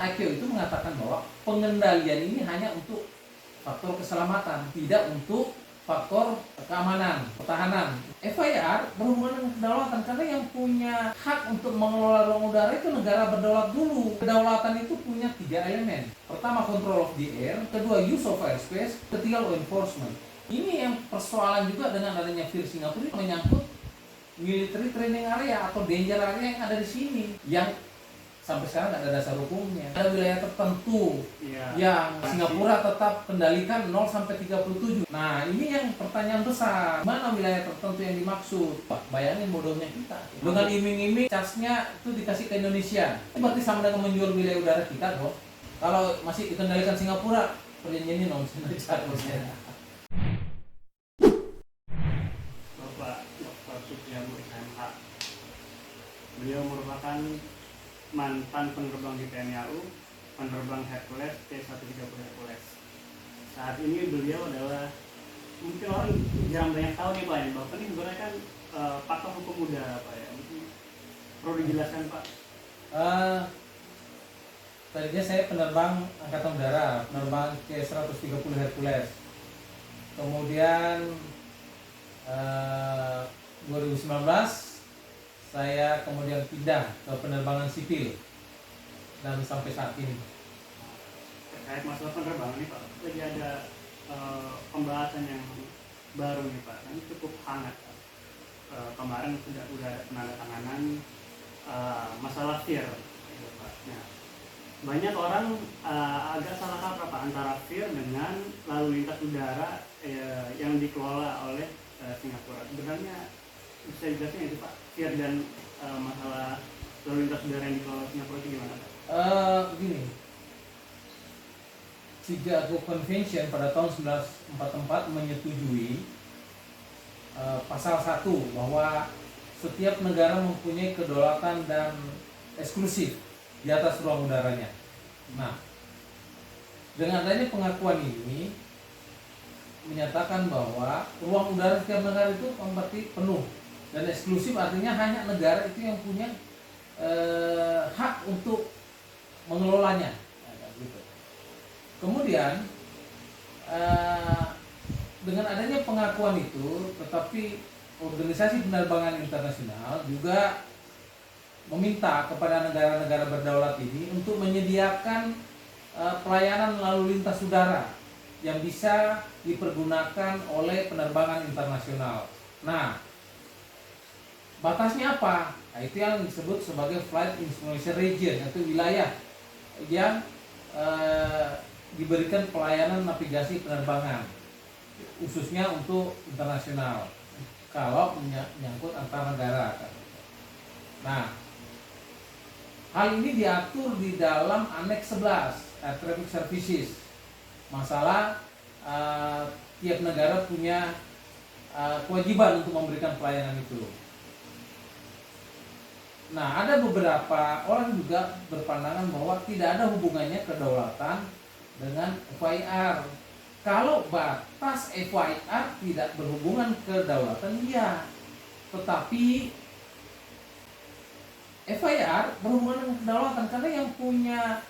ICAO itu mengatakan bahwa pengendalian ini hanya untuk faktor keselamatan, tidak untuk faktor keamanan, pertahanan. FIR berhubungan dengan kedaulatan karena yang punya hak untuk mengelola ruang udara itu negara berdaulat dulu. Kedaulatan itu punya 3 elemen. Pertama, control of the air, kedua, use of airspace, ketiga, law enforcement. Ini yang persoalan juga dengan adanya FIR Singapura ini menyangkut military training area atau danger area yang ada di sini, yang sampai sekarang nggak ada dasar hukumnya. Ada wilayah tertentu yang Singapura tetap kendalikan 0 sampai 37. Nah, ini yang pertanyaan besar. Mana wilayah tertentu yang dimaksud? Pak, bayangin bodohnya kita. Dengan iming-iming casnya itu dikasih ke Indonesia. Itu berarti sama dengan menjual wilayah udara kita kok. Kalau masih dikendalikan Singapura, perjanjian ini nonsen aja bosnya. Bapak Dr. Supriyamu SMH. Beliau merupakan mantan penerbang di TNI AU, penerbang Hercules T-130 Hercules. Saat ini beliau adalah, mungkin orang jarang banyak tahu nih Pak, ya. Bapak ini sebenarnya kan pakar hukum udara Pak ya. Mungkin perlu dijelaskan Pak. Tadinya saya penerbang Angkatan Udara, penerbang T-130 Hercules. Kemudian 2019 saya kemudian pindah ke penerbangan sipil dan sampai saat ini. Terkait masalah penerbangan nih Pak, lagi ada pembahasan yang baru nih Pak, ini cukup hangat Pak. Kemarin sudah ada penandatanganan masalah FIR gitu, Pak. Nah, banyak orang agak salah kaprah Pak antara FIR dengan lalu lintas udara yang dikelola oleh Singapura. Sebenarnya bisa dijelasin itu Pak, FIR dan masalah lalu lintas udara yang dikelola Singapura itu gimana Pak? Begini, Chicago Convention pada tahun 1944 menyetujui pasal 1 bahwa setiap negara mempunyai kedaulatan dan eksklusif di atas ruang udaranya. Nah, dengan adanya pengakuan ini menyatakan bahwa ruang udara setiap negara itu berarti penuh dan eksklusif, artinya hanya negara itu yang punya hak untuk mengelolanya. Kemudian dengan adanya pengakuan itu, tetapi organisasi penerbangan internasional juga meminta kepada negara-negara berdaulat ini untuk menyediakan pelayanan lalu lintas udara yang bisa dipergunakan oleh penerbangan internasional. Nah, batasnya apa? Nah, itu yang disebut sebagai Flight Information Region, yaitu wilayah yang diberikan pelayanan navigasi penerbangan, khususnya untuk internasional, kalau menyangkut antar negara. Nah, hal ini diatur di dalam Aneks 11 Air Traffic Services. Masalah tiap negara punya kewajiban untuk memberikan pelayanan itu. Nah, ada beberapa orang juga berpandangan bahwa tidak ada hubungannya kedaulatan dengan FIR. Kalau batas FIR tidak berhubungan kedaulatan, iya. Tetapi FIR berhubungan dengan kedaulatan karena yang punya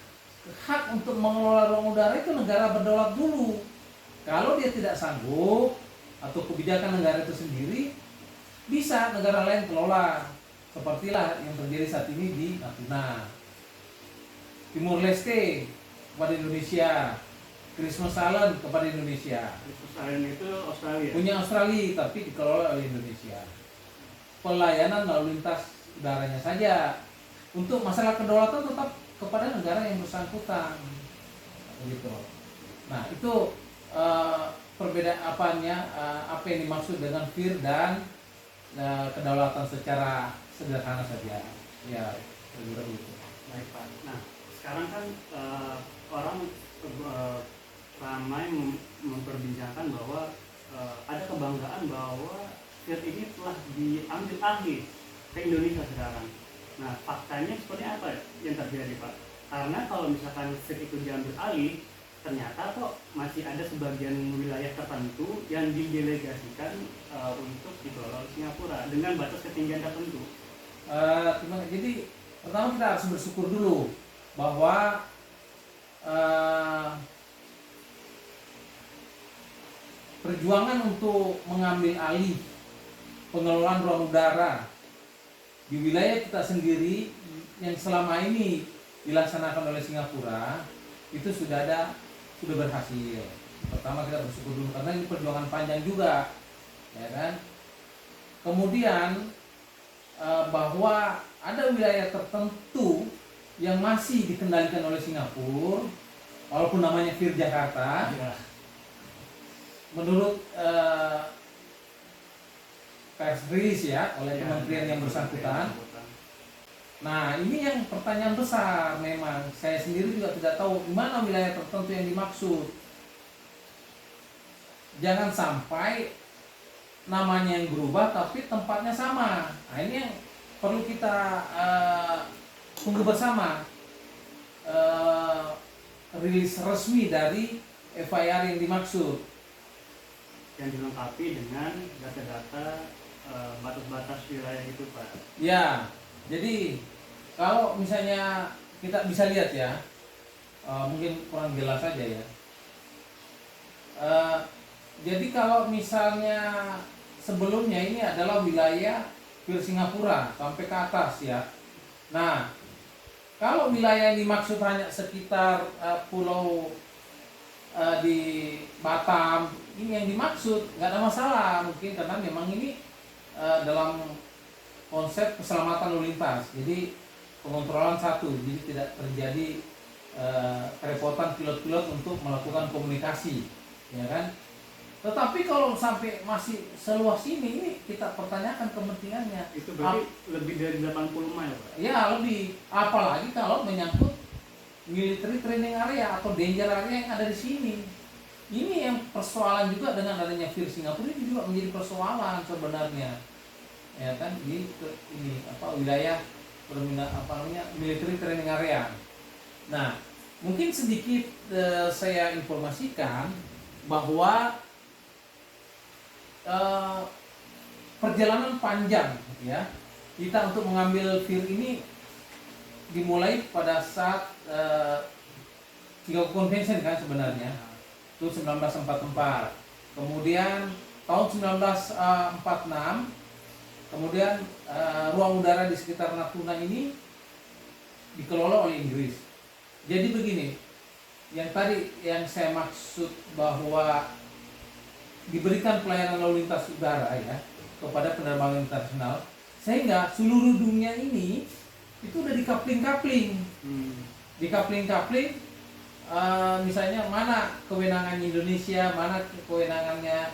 hak untuk mengelola ruang udara itu negara berdaulat dulu. Kalau dia tidak sanggup atau kebijakan negara itu sendiri, bisa negara lain kelola. Sepertilah yang terjadi saat ini di Natuna, Timur Leste kepada Indonesia, Christmas Island kepada Indonesia. Christmas Island itu Australia. Punya Australia tapi dikelola oleh Indonesia. Pelayanan lalu lintas udaranya saja. Untuk masalah kedaulatan tetap kepada negara yang bersangkutan. Begitu. Nah, itu perbedaan apa yang dimaksud dengan FIR dan kedaulatan secara sederhana saja. Ya, begitu. Baik Pak. Nah, sekarang kan orang ramai memperbincangkan bahwa ada kebanggaan bahwa FIR ini telah diambil alih ke Indonesia sekarang. Nah, faktanya seperti apa yang terjadi Pak? Karena kalau misalkan FIR itu diambil alih, ternyata kok masih ada sebagian wilayah tertentu yang didelegasikan untuk dikelola oleh Singapura dengan batas ketinggian tertentu. Jadi pertama kita harus bersyukur dulu bahwa eh, perjuangan untuk mengambil alih pengelolaan ruang udara di wilayah kita sendiri yang selama ini dilaksanakan oleh Singapura itu sudah berhasil. Pertama kita bersyukur dulu karena ini perjuangan panjang juga, ya kan. Kemudian bahwa ada wilayah tertentu yang masih dikendalikan oleh Singapura, walaupun namanya VIR Jakarta. Ya. Menurut press release ya oleh kementerian yang bersangkutan. Nah ini yang pertanyaan besar memang. Saya sendiri juga tidak tahu di mana wilayah tertentu yang dimaksud. Jangan sampai namanya yang berubah tapi tempatnya sama. Nah ini yang perlu kita tunggu bersama rilis resmi dari FIR yang dimaksud, yang dilengkapi dengan data-data batas-batas wilayah itu, Pak. ya. Jadi kalau misalnya kita bisa lihat ya, mungkin kurang jelas saja ya. Jadi kalau misalnya sebelumnya ini adalah wilayah VIR Singapura sampai ke atas ya. Nah, kalau wilayah yang dimaksud hanya sekitar pulau di Batam, ini yang dimaksud nggak ada masalah mungkin karena memang ini dalam konsep keselamatan lalu lintas. Jadi pengontrolan satu, jadi tidak terjadi kerepotan pilot-pilot untuk melakukan komunikasi, ya kan? Tetapi kalau sampai masih seluas ini kita pertanyakan kepentingannya. Itu berarti lebih dari 80 mile, Pak? Ya lebih, apalagi kalau menyangkut military training area atau danger area yang ada di sini. Ini yang persoalan juga dengan adanya VIR Singapura ini juga menjadi persoalan sebenarnya, ya kan, di ini wilayah military training area. Nah, mungkin sedikit saya informasikan bahwa perjalanan panjang ya kita untuk mengambil VIR ini dimulai pada saat Chicago Convention kan sebenarnya itu 1944. Kemudian tahun 1946 kemudian ruang udara di sekitar Natuna ini dikelola oleh Inggris. Jadi begini, yang tadi yang saya maksud bahwa diberikan pelayanan lalu lintas udara ya kepada penerbangan internasional, sehingga seluruh dunia ini itu udah dikapling-kapling. Dikapling-kapling, misalnya mana kewenangan Indonesia, mana kewenangannya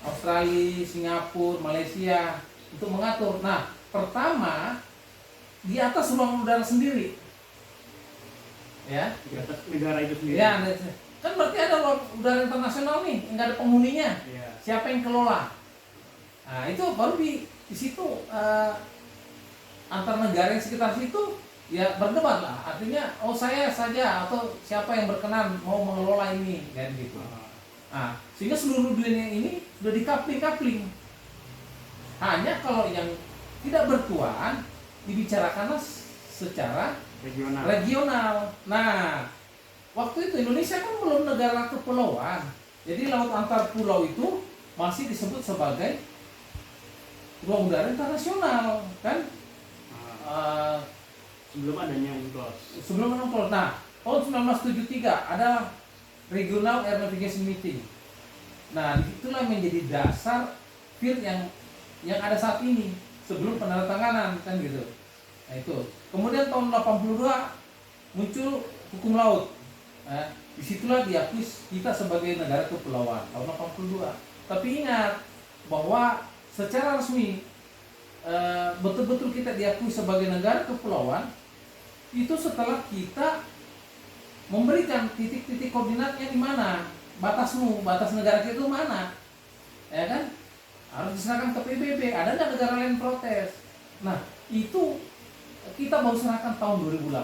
Australia, Singapura, Malaysia untuk mengatur. Nah, pertama di atas ruang udara sendiri, ya. Di atas negara itu sendiri. Ya, kan berarti ada ruang udara internasional nih, nggak ada penghuninya. Ya. Siapa yang kelola? Nah, itu baru di situ antar negara yang sekitar situ ya berdebat lah. Artinya, oh saya saja atau siapa yang berkenan mau mengelola ini, kan gitu. Nah, sehingga seluruh dunia ini sudah dikapling-kapling. Hanya kalau yang tidak bertuan dibicarakanlah secara regional. Nah, waktu itu Indonesia kan belum negara kepulauan. Jadi laut antar pulau itu masih disebut sebagai ruang udara internasional, kan? Sebelum adanya UNCLOS. Sebelum UNCLOS. Nah, tahun 1973 ada Regional Air Navigation Meeting. Nah, itulah menjadi dasar VIR yang ada saat ini sebelum penandatanganan, kan gitu. Nah, itu. Kemudian tahun 82 muncul hukum laut. Nah, disitulah diakui kita sebagai negara kepulauan tahun 82. Tapi ingat bahwa secara resmi betul-betul kita diakui sebagai negara kepulauan itu setelah kita memberikan titik-titik koordinatnya di mana, batas negara kita itu mana, ya kan, harus diserahkan ke PBB. Ada nggak negara lain protes? Nah, itu kita baru serahkan tahun 2008.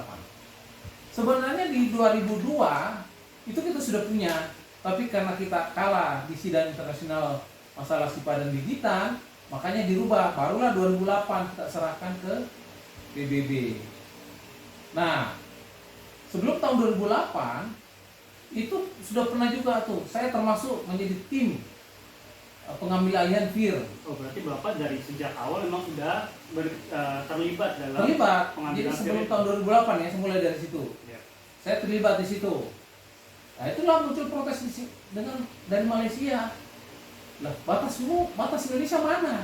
Sebenarnya di 2002 itu kita sudah punya, tapi karena kita kalah di sidang internasional masalah SIPA dan Bigitan, makanya dirubah. Barulah 2008 kita serahkan ke PBB. Nah, sebelum tahun 2008 Itu sudah pernah juga tuh, saya termasuk menjadi tim pengambil alihan FIR. Oh, berarti Bapak dari sejak awal memang sudah terlibat dalam Terlibat. Jadi pengambilan sebelum FIR itu? tahun 2008 ya, saya mulai dari situ. Ya. Saya terlibat di situ. Nah, itulah muncul protes dari Malaysia. Lah, batas Indonesia mana?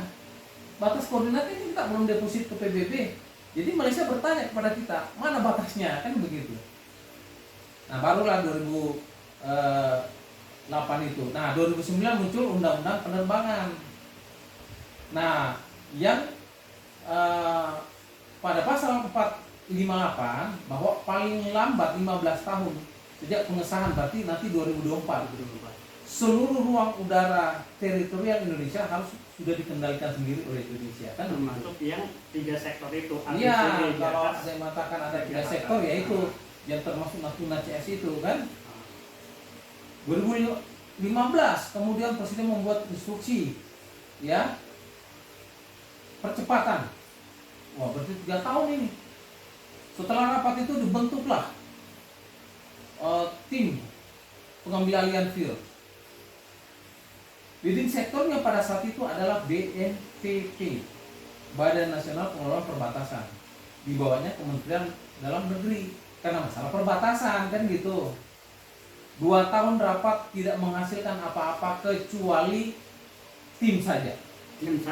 Batas koordinatnya ini kita belum deposit ke PBB. Jadi Malaysia bertanya kepada kita, mana batasnya? Kan begitu. Nah, barulah 2008 itu. Nah, 2009 muncul Undang-Undang Penerbangan. Nah, yang pada pasal 458 bahwa paling lambat 15 tahun sejak pengesahan, berarti nanti 2024, seluruh ruang udara teritorial Indonesia harus sudah dikendalikan sendiri oleh Indonesia, kan? Termasuk yang 3 sektor itu. Iya, di kalau atas. saya mengatakan ada 3 Di sektor, atas. yaitu yang termasuk Natuna CS itu kan. 2015 kemudian Presiden membuat instruksi, ya, percepatan. Wah, berarti 3 tahun ini. Setelah rapat itu dibentuklah tim pengambil alihan FIR. Leading sektornya pada saat itu adalah BNPP, Badan Nasional Pengelola Perbatasan. Di bawahnya Kementerian Dalam Negeri, karena masalah perbatasan kan gitu. 2 tahun rapat tidak menghasilkan apa-apa kecuali tim saja. Tim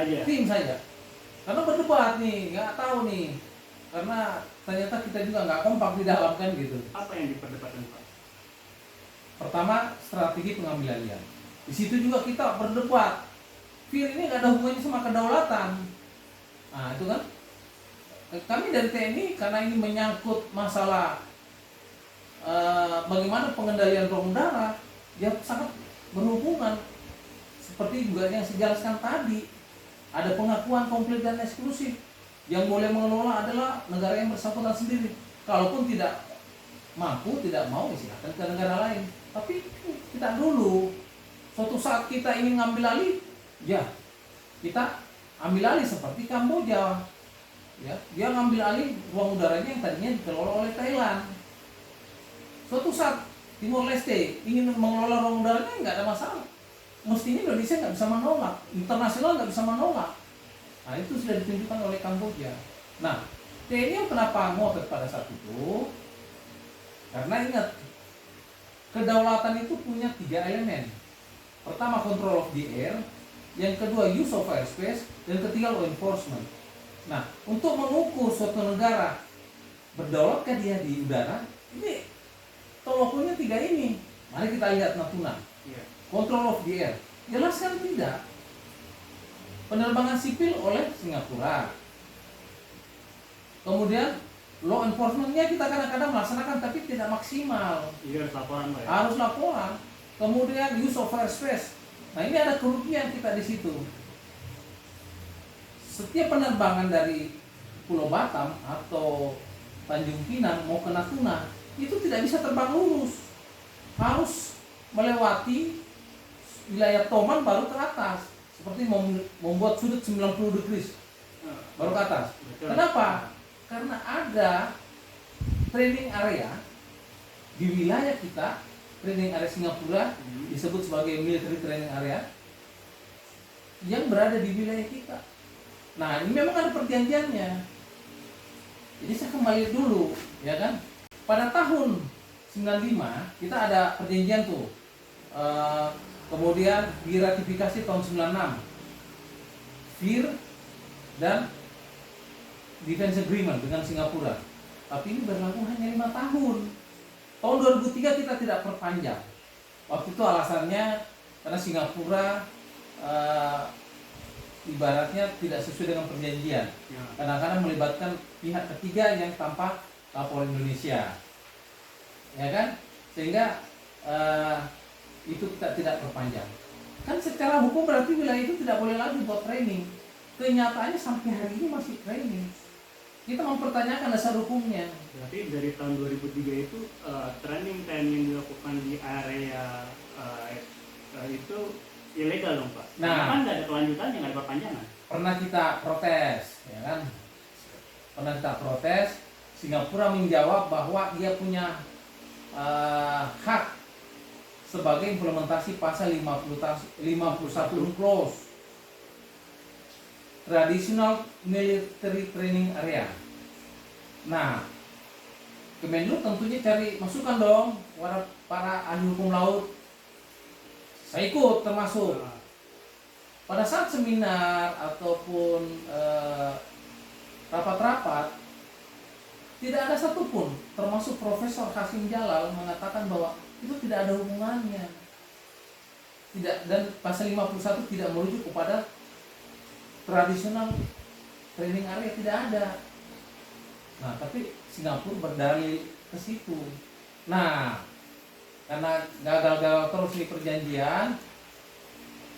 saja. Karena berdebat nih, nggak tahu nih. Karena ternyata kita juga nggak kompak di dalam kan gitu. Apa yang diperdebatkan, Pak? Pertama, strategi pengambilan alihan. Di situ juga kita berdebat. FIR ini nggak ada hubungannya sama kedaulatan. Nah itu kan. Kami dari TNI karena ini menyangkut masalah bagaimana pengendalian ruang udara, ya sangat berhubungan. Seperti juga yang saya jelaskan tadi, ada pengakuan komplit dan eksklusif. Yang boleh mengelola adalah negara yang bersangkutan sendiri. Kalaupun tidak mampu, tidak mau, silakan ke negara lain. Tapi kita dulu, suatu saat kita ingin ngambil alih, ya kita ambil alih seperti Kamboja. Ya, dia ngambil alih ruang udaranya yang tadinya dikelola oleh Thailand. Suatu saat Timor Leste ingin mengelola ruang udaranya, nggak ada masalah. Mestinya Indonesia nggak bisa menolak, internasional nggak bisa menolak. Nah itu sudah ditunjukkan oleh Kamboja. Nah TNI kenapa ngotot pada saat itu? Karena ingat, kedaulatan itu punya 3 elemen. Pertama, control of the air. Yang kedua, use of airspace. Dan ketiga, law enforcement. Nah, untuk mengukur suatu negara berdaulatkah dia di udara, ini tolok-ukurnya 3 ini. Mari kita lihat Natuna. Control of the air. Jelaskan tidak. Penerbangan sipil oleh Singapura. Kemudian law enforcement-nya kita kadang-kadang melaksanakan tapi tidak maksimal. Iya, harus laporan, Pak. Harus laporan. Kemudian use of airspace. Nah ini ada kerugian kita di situ. Setiap penerbangan dari Pulau Batam atau Tanjung Pinang mau ke Natuna itu tidak bisa terbang lurus. Harus melewati wilayah Toman baru ke atas. Seperti membuat sudut 90 degrees baru ke atas. Kenapa? Karena ada training area di wilayah kita, training area Singapura disebut sebagai military training area yang berada di wilayah kita. Nah ini memang ada perjanjiannya. Jadi saya kembali dulu, ya kan? Pada tahun 95 kita ada perjanjian tuh. Kemudian diratifikasi tahun 96 FIR dan Defense Agreement dengan Singapura. Tapi ini berlaku hanya 5 tahun. Tahun 2003 kita tidak perpanjang. Waktu itu alasannya karena Singapura ibaratnya tidak sesuai dengan perjanjian. Kadang-kadang melibatkan pihak ketiga yang tanpa lapor Indonesia, ya kan? Sehingga itu kita tidak perpanjang. Kan secara hukum berarti wilayah itu tidak boleh lagi buat training. Kenyataannya sampai hari ini masih training. Kita mempertanyakan dasar hukumnya. Berarti dari tahun 2003 itu training yang dilakukan di area itu ilegal dong, Pak? Nah, karena kan nggak ada kelanjutannya, nggak ada perpanjangan. Pernah kita protes, ya kan? Pernah kita protes. Singapura menjawab bahwa dia punya hak sebagai implementasi pasal 51 UNCLOS Traditional Military Training Area. Nah, Kemenlu tentunya cari masukan dong para ahli hukum laut. Saya ikut termasuk. Nah, Pada saat seminar ataupun rapat-rapat, tidak ada satupun, termasuk Profesor Hasim Jalal, mengatakan bahwa itu tidak ada hubungannya. Tidak, dan pasal 51 tidak merujuk kepada tradisional training area, tidak ada. Nah, tapi Singapura berdalil ke situ. Nah, karena gagal-gagal terus di perjanjian,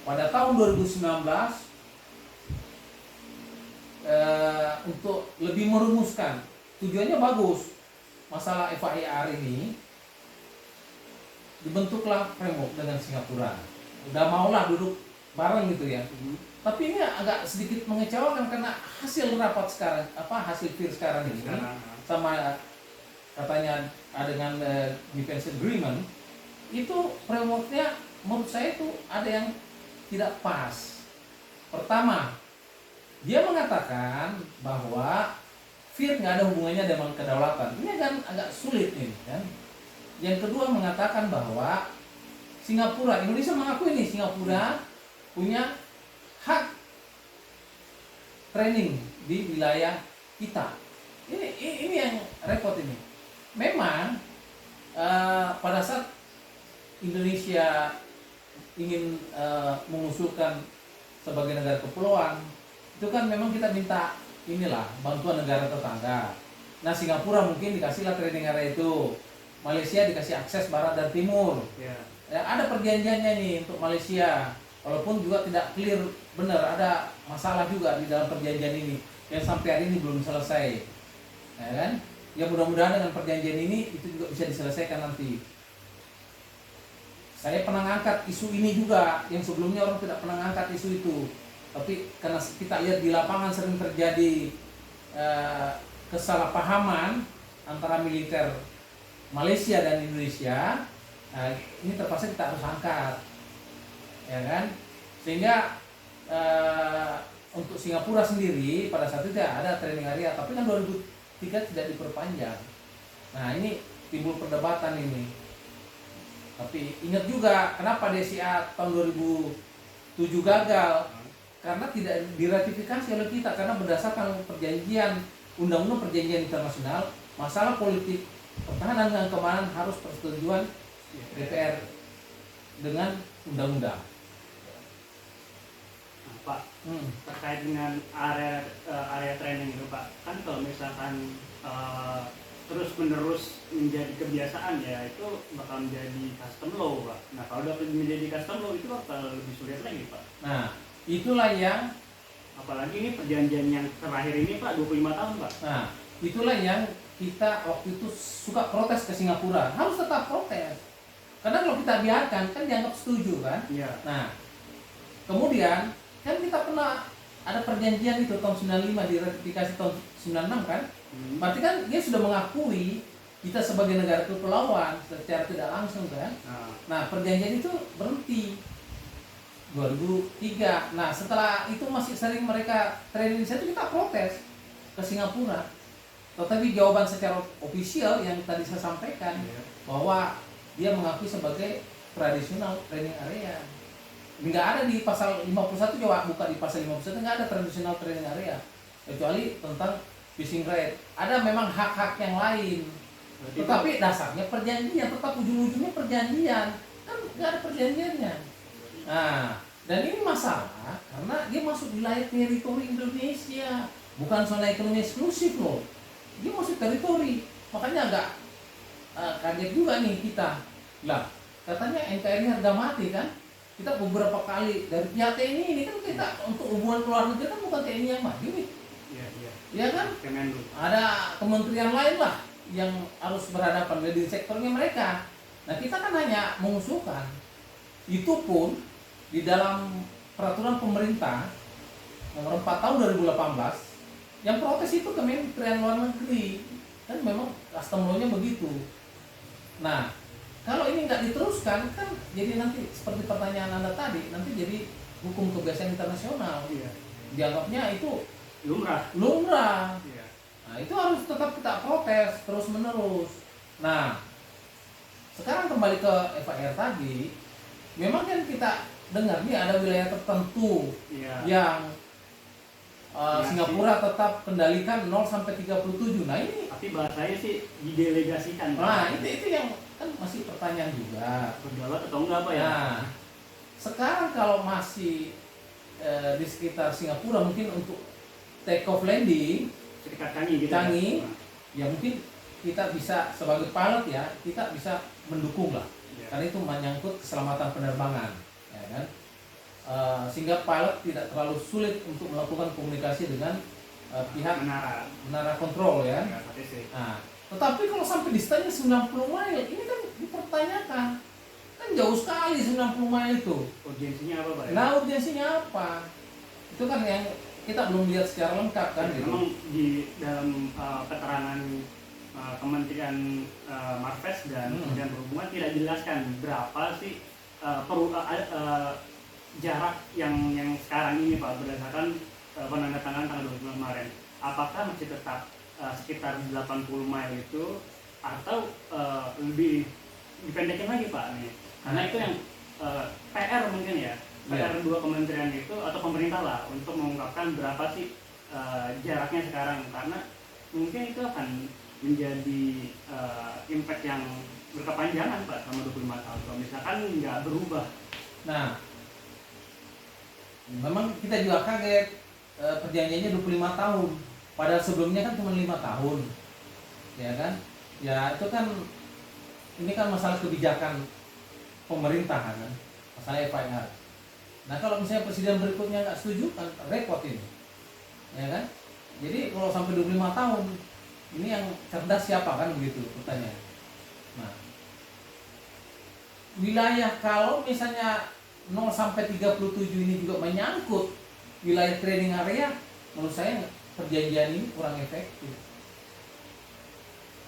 pada tahun 2019 untuk lebih merumuskan, tujuannya bagus, masalah FAIR ini, dibentuklah framework dengan Singapura. Udah maulah duduk bareng gitu ya. Tapi ini agak sedikit mengecewakan karena hasil rapat sekarang, hasil FIR sekarang ini sama katanya dengan defense agreement, itu frameworknya menurut saya itu ada yang tidak pas. Pertama, dia mengatakan bahwa FIR nggak ada hubungannya dengan kedaulatan. Ini kan agak sulit ini kan. Yang kedua mengatakan bahwa Indonesia mengakui nih Singapura punya hak training di wilayah kita. Ini yang repot ini. Memang pada saat Indonesia ingin mengusulkan sebagai negara kepulauan, itu kan memang kita minta inilah bantuan negara tetangga. Nah, Singapura mungkin dikasihlah training area itu, Malaysia dikasih akses barat dan timur. Ya, ada perjanjiannya nih untuk Malaysia, walaupun juga tidak clear benar, ada masalah juga di dalam perjanjian ini yang sampai hari ini belum selesai. Ya kan? Ya mudah-mudahan dengan perjanjian ini itu juga bisa diselesaikan nanti. Saya pernah ngangkat isu ini juga, yang sebelumnya orang tidak pernah ngangkat isu itu. Tapi karena kita lihat di lapangan sering terjadi kesalahpahaman antara militer Malaysia dan Indonesia, ini terpaksa kita harus angkat, ya kan? Sehingga untuk Singapura sendiri pada saat itu ada training area, tapi kan 2003 tidak diperpanjang. Nah, ini timbul perdebatan ini. Tapi ingat juga kenapa DCA tahun 2007 gagal, karena tidak diratifikasi oleh kita, karena berdasarkan perjanjian undang-undang perjanjian internasional, masalah politik pertahanan dan keamanan harus persetujuan DPR dengan undang-undang. Nah, Pak, terkait dengan area training itu Pak, kan kalau misalkan terus menerus menjadi kebiasaan ya itu bakal menjadi custom law Pak. Nah, kalau udah menjadi custom law itu bakal lebih sulit lagi Pak. Nah, itulah yang, apalagi ini perjanjian yang terakhir ini Pak 25 tahun Pak. Nah, itulah yang kita waktu itu suka protes ke Singapura. Harus tetap protes, karena kalau kita biarkan kan dianggap setuju kan. Iya. Nah, kemudian kan kita pernah ada perjanjian itu tahun 95 diratifikasi tahun 96 kan. Berarti kan dia sudah mengakui kita sebagai negara kepulauan secara tidak langsung kan. Nah, perjanjian itu berhenti 2003. Nah, setelah itu masih sering mereka training itu, kita protes ke Singapura. Tetapi jawaban secara ofisial yang tadi saya sampaikan, bahwa dia mengakui sebagai traditional training area. Nggak ada di pasal 51, coba buka di pasal 51, nggak ada traditional training area, kecuali tentang fishing right. Ada memang hak-hak yang lain, tetapi dasarnya perjanjian, tetap ujung-ujungnya perjanjian, kan nggak ada perjanjiannya. Nah, dan ini masalah karena dia masuk wilayah teritori Indonesia, bukan zona ekonomi eksklusif loh. Dia masuk teritori, makanya agak kaget juga nih kita. Lah, katanya NKRI harga mati kan? Kita beberapa kali dari pihak TNI ini kan kita untuk hubungan luar negeri kan bukan TNI yang maju nih. Iya kan? Kemenlu. Ada kementerian lain lah yang harus berhadapan di sektornya mereka. Nah, kita kan hanya mengusulkan. Itu pun di dalam peraturan pemerintah nomor 4 tahun 2018 yang protes itu Kementerian Luar Negeri. Kan memang custom law-nya begitu. Nah, Kalau ini nggak diteruskan kan jadi nanti seperti pertanyaan Anda tadi, nanti jadi hukum kebiasaan internasional. Iya. Dianggapnya itu Lumrah. lumrah. Iya. Nah, itu harus tetap kita protes terus menerus. Nah, sekarang kembali ke FIR tadi, memang kan kita dengar nih ada wilayah tertentu Iya. yang Iya Singapura tetap kendalikan 0 sampai 37. Nah, ini Tapi bahasanya sih didelegasikan. nah itu yang kan masih pertanyaan juga. Berdaulat atau enggak apa ya? Nah, sekarang kalau masih di sekitar Singapura mungkin untuk take off landing, Serikat Canggih gitu. Canggih. Nah, ya mungkin kita bisa sebagai pilot ya, kita bisa mendukung lah. iya. Karena itu menyangkut keselamatan penerbangan, ya kan? Sehingga pilot tidak terlalu sulit untuk melakukan komunikasi dengan pihak menara kontrol ya. Ya, KTC. Nah, tetapi kalau sampai distansinya 90 mile, ini kan dipertanyakan. Kan jauh sekali 90 mile itu. Urgensinya apa Pak? Nah, urgensinya apa? Itu kan yang kita belum lihat secara lengkap kan Ya, gitu. memang di dalam keterangan Kementerian Marves dan Kementerian Perhubungan tidak dijelaskan berapa sih jarak yang sekarang ini Pak berdasarkan penandatanganan tanggal 29 kemarin. Apakah masih tetap sekitar 80 mile itu atau lebih dipendekin lagi Pak nih? Karena itu yang PR mungkin ya. PR dua kementerian itu atau pemerintah lah untuk mengungkapkan berapa sih jaraknya sekarang, karena mungkin itu akan menjadi impact yang berkepanjangan Pak selama 25 tahun kalau misalkan nggak berubah. Nah, memang kita juga kaget perjanjiannya 25 tahun. Padahal sebelumnya kan cuma 5 tahun. Ya kan? Ya itu kan ini kan masalah kebijakan pemerintah kan. Masalah FIR. Nah, kalau misalnya presiden berikutnya nggak setuju kan repot ini. Ya kan? Jadi kalau sampai 25 tahun ini yang cerdas siapa kan begitu pertanyaan. Nah, wilayah kalau misalnya 0 sampai 37 ini juga menyangkut wilayah trading area, menurut saya perjanjian ini kurang efektif.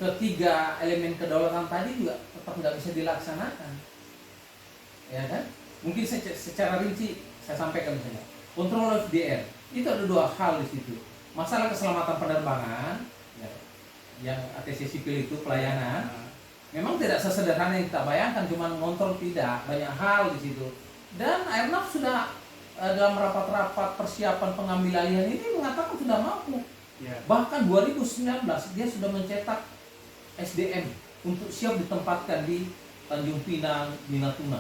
Ketiga elemen kedaulatan tadi juga tetap nggak bisa dilaksanakan, ya kan? Mungkin secara rinci saya sampaikan misalnya, control of the air itu ada dua hal di situ. Masalah keselamatan penerbangan, ya, yang ATC sipil itu pelayanan, memang tidak sesederhana yang kita bayangkan, cuma ngontrol tidak, banyak hal di situ. Dan Airnav sudah dalam rapat-rapat persiapan pengambil alihan ini mengatakan sudah mampu. Yeah. Bahkan 2019 dia sudah mencetak SDM untuk siap ditempatkan di Tanjung Pinang, di Natuna.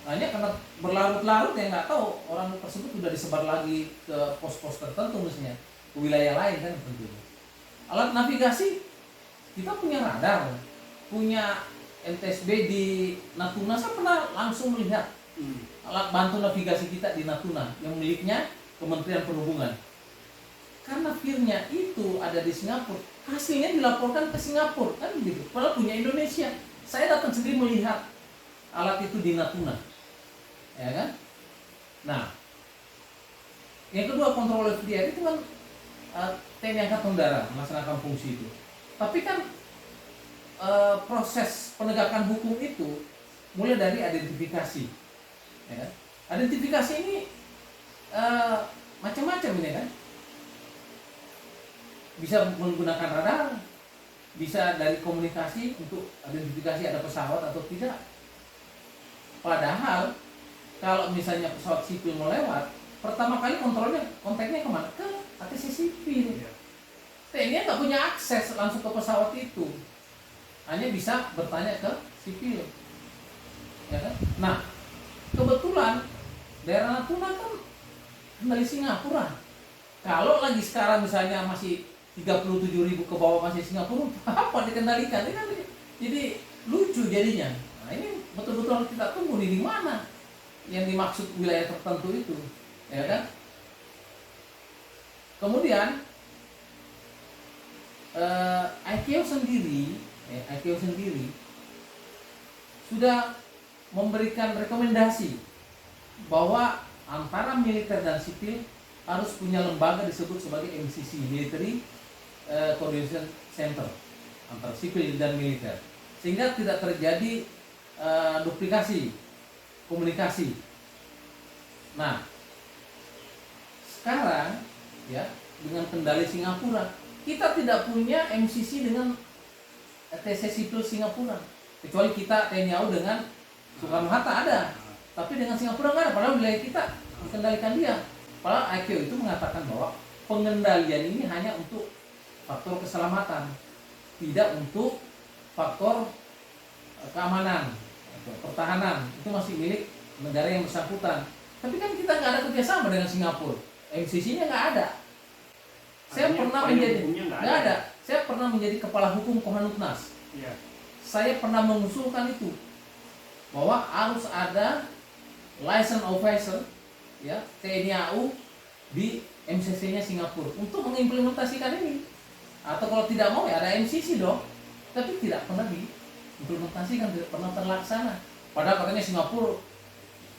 Hanya karena berlarut-larut ya nggak tahu orang tersebut sudah disebar lagi ke pos-pos tertentu misalnya ke wilayah lain kan tentunya. Alat navigasi kita punya radar, punya NTSB di Natuna. Saya pernah langsung melihat alat bantu navigasi kita di Natuna yang miliknya Kementerian Perhubungan. Karena firnya itu ada di Singapura, hasilnya dilaporkan ke Singapura kan begitu. Padahal punya Indonesia. Saya datang sendiri melihat alat itu di Natuna, ya kan? Nah, yang kedua kontrol FDR itu kan TNI Angkatan Udara melaksanakan fungsi itu. Tapi kan proses penegakan hukum itu mulai dari identifikasi, ya kan? Identifikasi ini macam-macam ini kan. Bisa menggunakan radar, bisa dari komunikasi untuk identifikasi ada pesawat atau tidak. Padahal kalau misalnya pesawat sipil melewat, pertama kali kontaknya kemana? Ke ATC sipil. TNI nggak punya akses langsung ke pesawat itu, hanya bisa bertanya ke sipil, ya kan? Nah, kebetulan daerah Natuna kan dari Singapura. Kalau lagi sekarang misalnya masih 37.000 ke bawah masih Singapura, apa dikendalikan? Ini kan jadi lucu jadinya. Nah, ini betul-betul harus kita tunggu nih di mana yang dimaksud wilayah tertentu itu, ya kan? Kemudian ICAO sendiri sudah memberikan rekomendasi bahwa antara militer dan sipil harus punya lembaga disebut sebagai MCC, Military Coordination Center, antara sipil dan militer, sehingga tidak terjadi duplikasi komunikasi. Nah, sekarang ya dengan kendali Singapura, kita tidak punya MCC dengan TC Sipil Singapura, kecuali kita TNI AU dengan Soekarno Hatta ada, tapi dengan Singapura nggak ada. Padahal wilayah kita dikendalikan dia. Padahal ICAO itu mengatakan bahwa pengendalian ini hanya untuk faktor keselamatan, tidak untuk faktor keamanan, pertahanan. Itu masih milik negara yang bersangkutan. Tapi kan kita nggak ada kerjasama dengan Singapura, MCC-nya nggak ada. Saya pernah menjadi nggak ada. Saya pernah menjadi kepala hukum Kohanutnas. Ya. Saya pernah mengusulkan itu bahwa harus ada license officer ya TNI AU di MCC-nya Singapura untuk mengimplementasikan ini. Atau kalau tidak mau ya ada MCC dong. Tapi tidak pernah diimplementasikan, tidak pernah terlaksana. Padahal katanya Singapura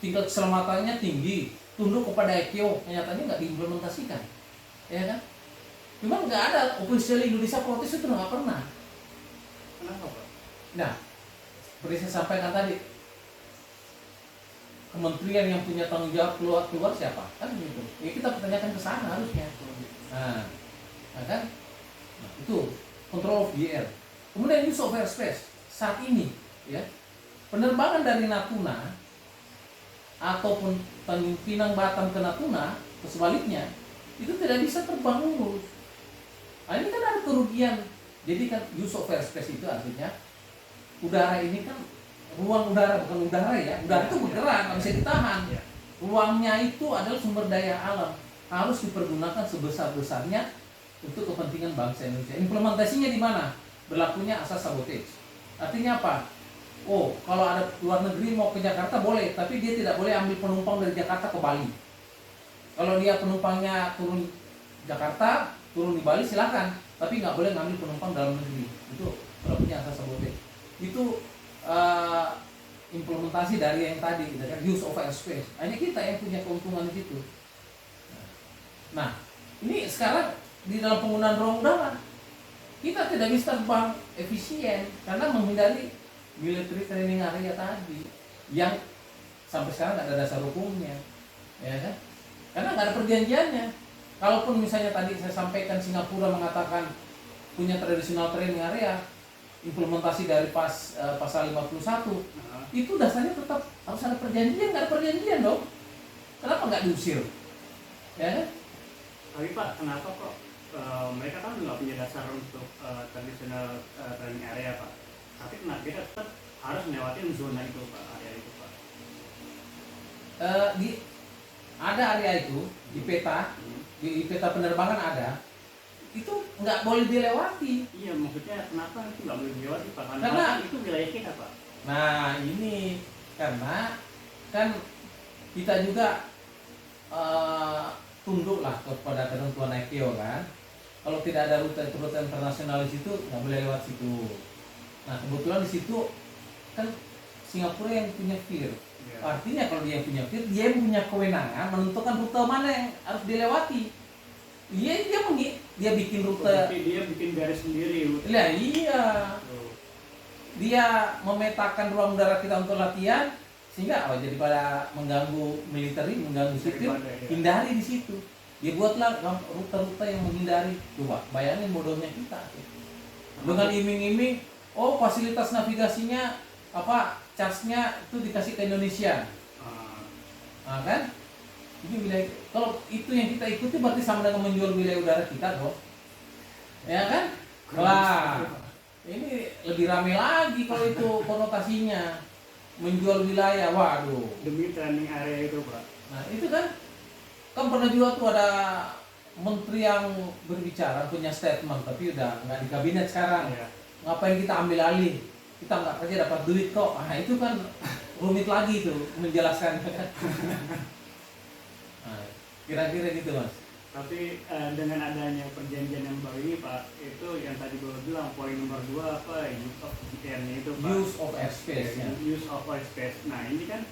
tingkat keselamatannya tinggi, tunduk kepada ICAO, nyatanya nggak diimplementasikan, ya kan? Cuma nggak ada official Indonesia protes itu nggak pernah. Kenapa Pak? Nah, seperti saya sampaikan tadi, kementerian yang punya tanggung jawab keluar siapa? Kan gitu. Ya kita pertanyakan ke sana harusnya. Nah kan? Nah, itu control of the air. Kemudian use of airspace. Saat ini, ya, penerbangan dari Natuna ataupun Tanjung Pinang Batam ke Natuna, ke sebaliknya, itu tidak bisa terbang lurus. Nah, ini kan ada kerugian. Jadi kan use of airspace itu artinya udara ini kan ruang udara, bukan udara ya. Udara itu bergerak, nggak bisa ditahan. Ruangnya itu adalah sumber daya alam, harus dipergunakan sebesar-besarnya untuk kepentingan bangsa Indonesia. Implementasinya di mana? Berlakunya asas sabotage. Artinya apa? Oh, kalau ada luar negeri mau ke Jakarta boleh, tapi dia tidak boleh ambil penumpang dari Jakarta ke Bali. Kalau dia penumpangnya turun Jakarta, turun di Bali silakan, tapi nggak boleh ngambil penumpang dalam negeri. Itu berlakunya asas sabotage. Itu implementasi dari yang tadi, dari use of airspace. Hanya kita yang punya keuntungan di situ. Nah, ini sekarang di dalam penggunaan ruang udara, kita tidak bisa terbang efisien karena menghindari military training area tadi yang sampai sekarang nggak ada dasar hukumnya, ya kan? Karena nggak ada perjanjiannya. Kalaupun misalnya tadi saya sampaikan Singapura mengatakan punya traditional training area, implementasi dari pasal 51, itu dasarnya tetap harus ada perjanjian. Nggak ada perjanjian dong, kenapa nggak diusir, ya kan? Tapi Pak, kenapa kok mereka kan nggak punya dasar untuk traditional training area Pak, tapi kenapa kita tetap harus melewati zona itu Pak, area itu Pak? Ada area itu di peta, di peta penerbangan ada, itu nggak boleh dilewati. Iya, maksudnya kenapa itu nggak boleh dilewati Pak? Karena itu wilayah kita Pak. Nah ini karena kan kita juga tunduklah kepada ketentuan ICAO kan. Kalau tidak ada rute internasional di situ nggak boleh lewat situ. Nah kebetulan di situ kan Singapura yang punya FIR. Artinya kalau dia punya FIR, dia punya kewenangan menentukan rute mana yang harus dilewati. Dia bikin rute. Tapi dia bikin garis sendiri. Lah iya. Dia memetakan ruang udara kita untuk latihan sehingga daripada mengganggu militer, mengganggu sipil, hindari di situ. Dia buatlah rute-rute yang menghindari. Coba bayangin bodohnya kita. Dengan iming-iming, oh fasilitas navigasinya charge-nya itu dikasih ke Indonesia. Nah, kan? Ini wilayah, kalau itu yang kita ikuti berarti sama dengan menjual wilayah udara kita dong. Ya kan? Wah. Ini lebih ramai lagi kalau itu konotasinya. Menjual wilayah, waduh. Demi training area itu Pak. Nah itu kan pernah juga tuh ada menteri yang berbicara, punya statement, tapi udah nggak di kabinet sekarang. Ya. Ngapain kita ambil alih? Kita nggak kerja dapat duit kok. Nah itu kan rumit lagi tuh menjelaskan. Nah, kira-kira gitu Mas. Tapi dengan adanya perjanjian yang baru ini Pak, itu yang tadi gue bilang poin nomor 2 apa, use of air-nya itu Pak. Use of airspace ya. Use of airspace. Nah ini kan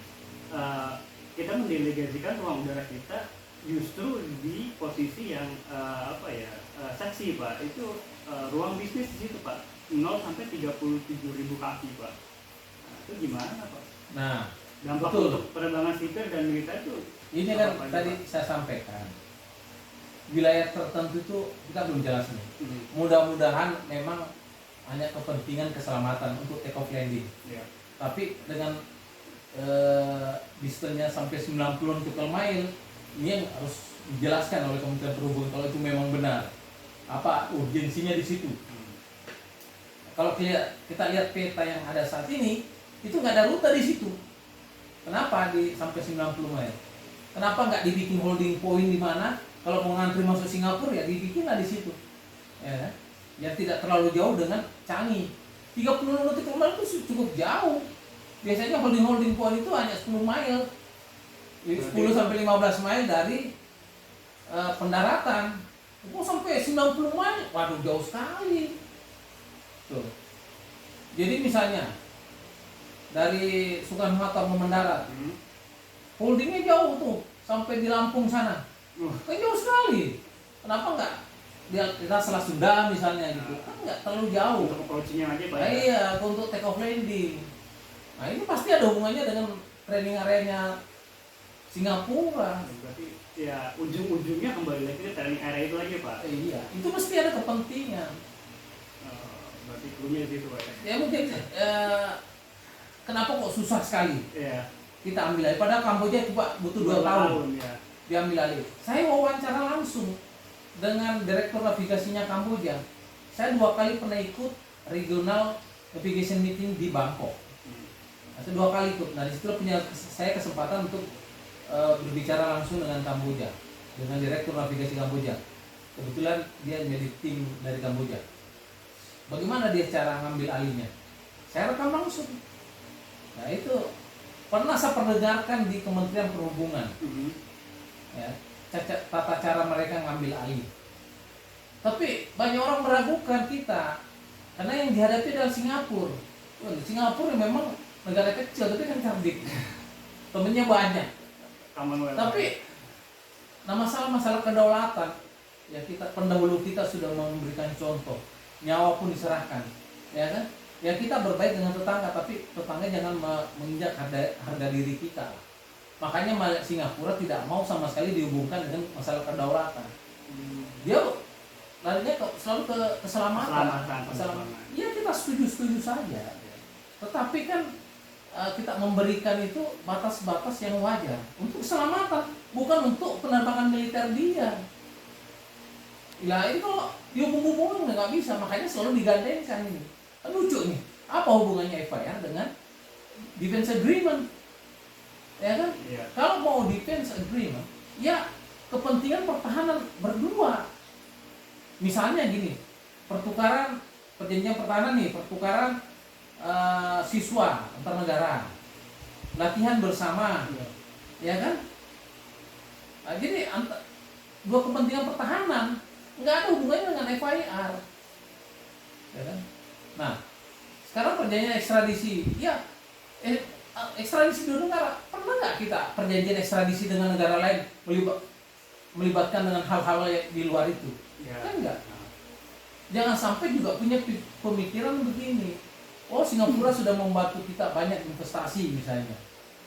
kita mendelegasikan ruang udara kita justru di posisi yang seksi Pak. Itu ruang bisnis di situ Pak, 0 sampai 37.000 kaki Pak. Nah, itu gimana Pak? Nah, Dampak betul. untuk penerbangan sipil dan militer itu Ini kan apa aja, tadi Pak? saya sampaikan, wilayah tertentu itu kita belum jelas nih. Hmm. Mudah-mudahan memang hanya kepentingan keselamatan untuk take off landing. Ya. Tapi dengan distance-nya sampai 90 nautical mile, ini yang harus dijelaskan oleh Kementerian Perhubungan kalau itu memang benar. Apa urgensinya di situ? Kalau kita lihat peta yang ada saat ini, itu nggak ada rute di situ. Kenapa sampai 90 mile? Kenapa nggak dibikin holding point di mana? Kalau mau ngantri masuk Singapura ya dibikinlah di situ. Ya, kan? Yang tidak terlalu jauh dengan Changi. 30 nautical mile itu cukup jauh. Biasanya holding point itu hanya 10 mile. 10 sampai 15 mile dari pendaratan. Kok sampai 90 mile? Waduh, jauh sekali. Tuh. Jadi misalnya dari Soekarno-Hatta mau mendarat, holdingnya jauh tuh sampai di Lampung sana. Kan jauh sekali. Kenapa enggak kita Selat Sunda misalnya gitu? Kan enggak terlalu jauh. Untuk approach-nya aja Pak. Iya, untuk take off landing. Nah, ini pasti ada hubungannya dengan training areanya Singapura. Berarti ya ujung-ujungnya kembali lagi ke training area itu lagi Pak. Iya, itu mesti ada kepentingan. Berarti klunya di situ Pak. Ya mungkin kenapa kok susah sekali Iya. kita ambil alih? Padahal Kamboja itu Pak butuh 2 tahun ya. diambil alih. Saya wawancara langsung dengan Direktur Navigasinya Kamboja. Saya 2 kali pernah ikut regional navigation meeting di Bangkok. Saya 2 kali ikut. Nah disitu saya kesempatan untuk berbicara langsung dengan Kamboja, dengan Direktur Navigasi Kamboja. Kebetulan dia menjadi tim dari Kamboja. Bagaimana dia cara ngambil alihnya? Saya rekam langsung. Nah itu pernah saya perdengarkan di Kementerian Perhubungan. Ya, tata cara mereka ngambil alih. Tapi banyak orang meragukan kita karena yang dihadapi adalah Singapura. Singapura memang negara kecil tapi kan cerdik, temennya banyak. Tapi masalah kedaulatan ya, kita pendahulu kita sudah memberikan contoh, nyawa pun diserahkan, ya kan? Ya kita berbaik dengan tetangga, tapi tetangga jangan menginjak harga diri kita. Makanya Singapura tidak mau sama sekali dihubungkan dengan masalah kedaulatan. Dia larinya selalu ke keselamatan. Iya, kita setuju saja. Tetapi kan kita memberikan itu batas-batas yang wajar untuk keselamatan, bukan untuk penerbangan militer dia. Nah ini kalau dihubung-hubungin nggak bisa, makanya selalu digandengkan ini. Kan lucu nih, apa hubungannya FIR dengan defense agreement? Ya kan? Iya. Kalau Kalau mau defense agreement, ya kepentingan pertahanan berdua. Misalnya gini, perjanjian pertahanan nih, pertukaran siswa antar negara, latihan bersama, ya kan? Nah, jadi dua kepentingan pertahanan nggak ada hubungannya dengan FIR, ya kan? Nah, sekarang perjanjian ekstradisi, ya ekstradisi dua negara, pernah nggak kita perjanjian ekstradisi dengan negara lain melibatkan dengan hal-hal yang di luar itu? ya. Kan enggak. Jangan sampai juga punya pemikiran begini. Oh, Singapura sudah membantu kita banyak investasi misalnya.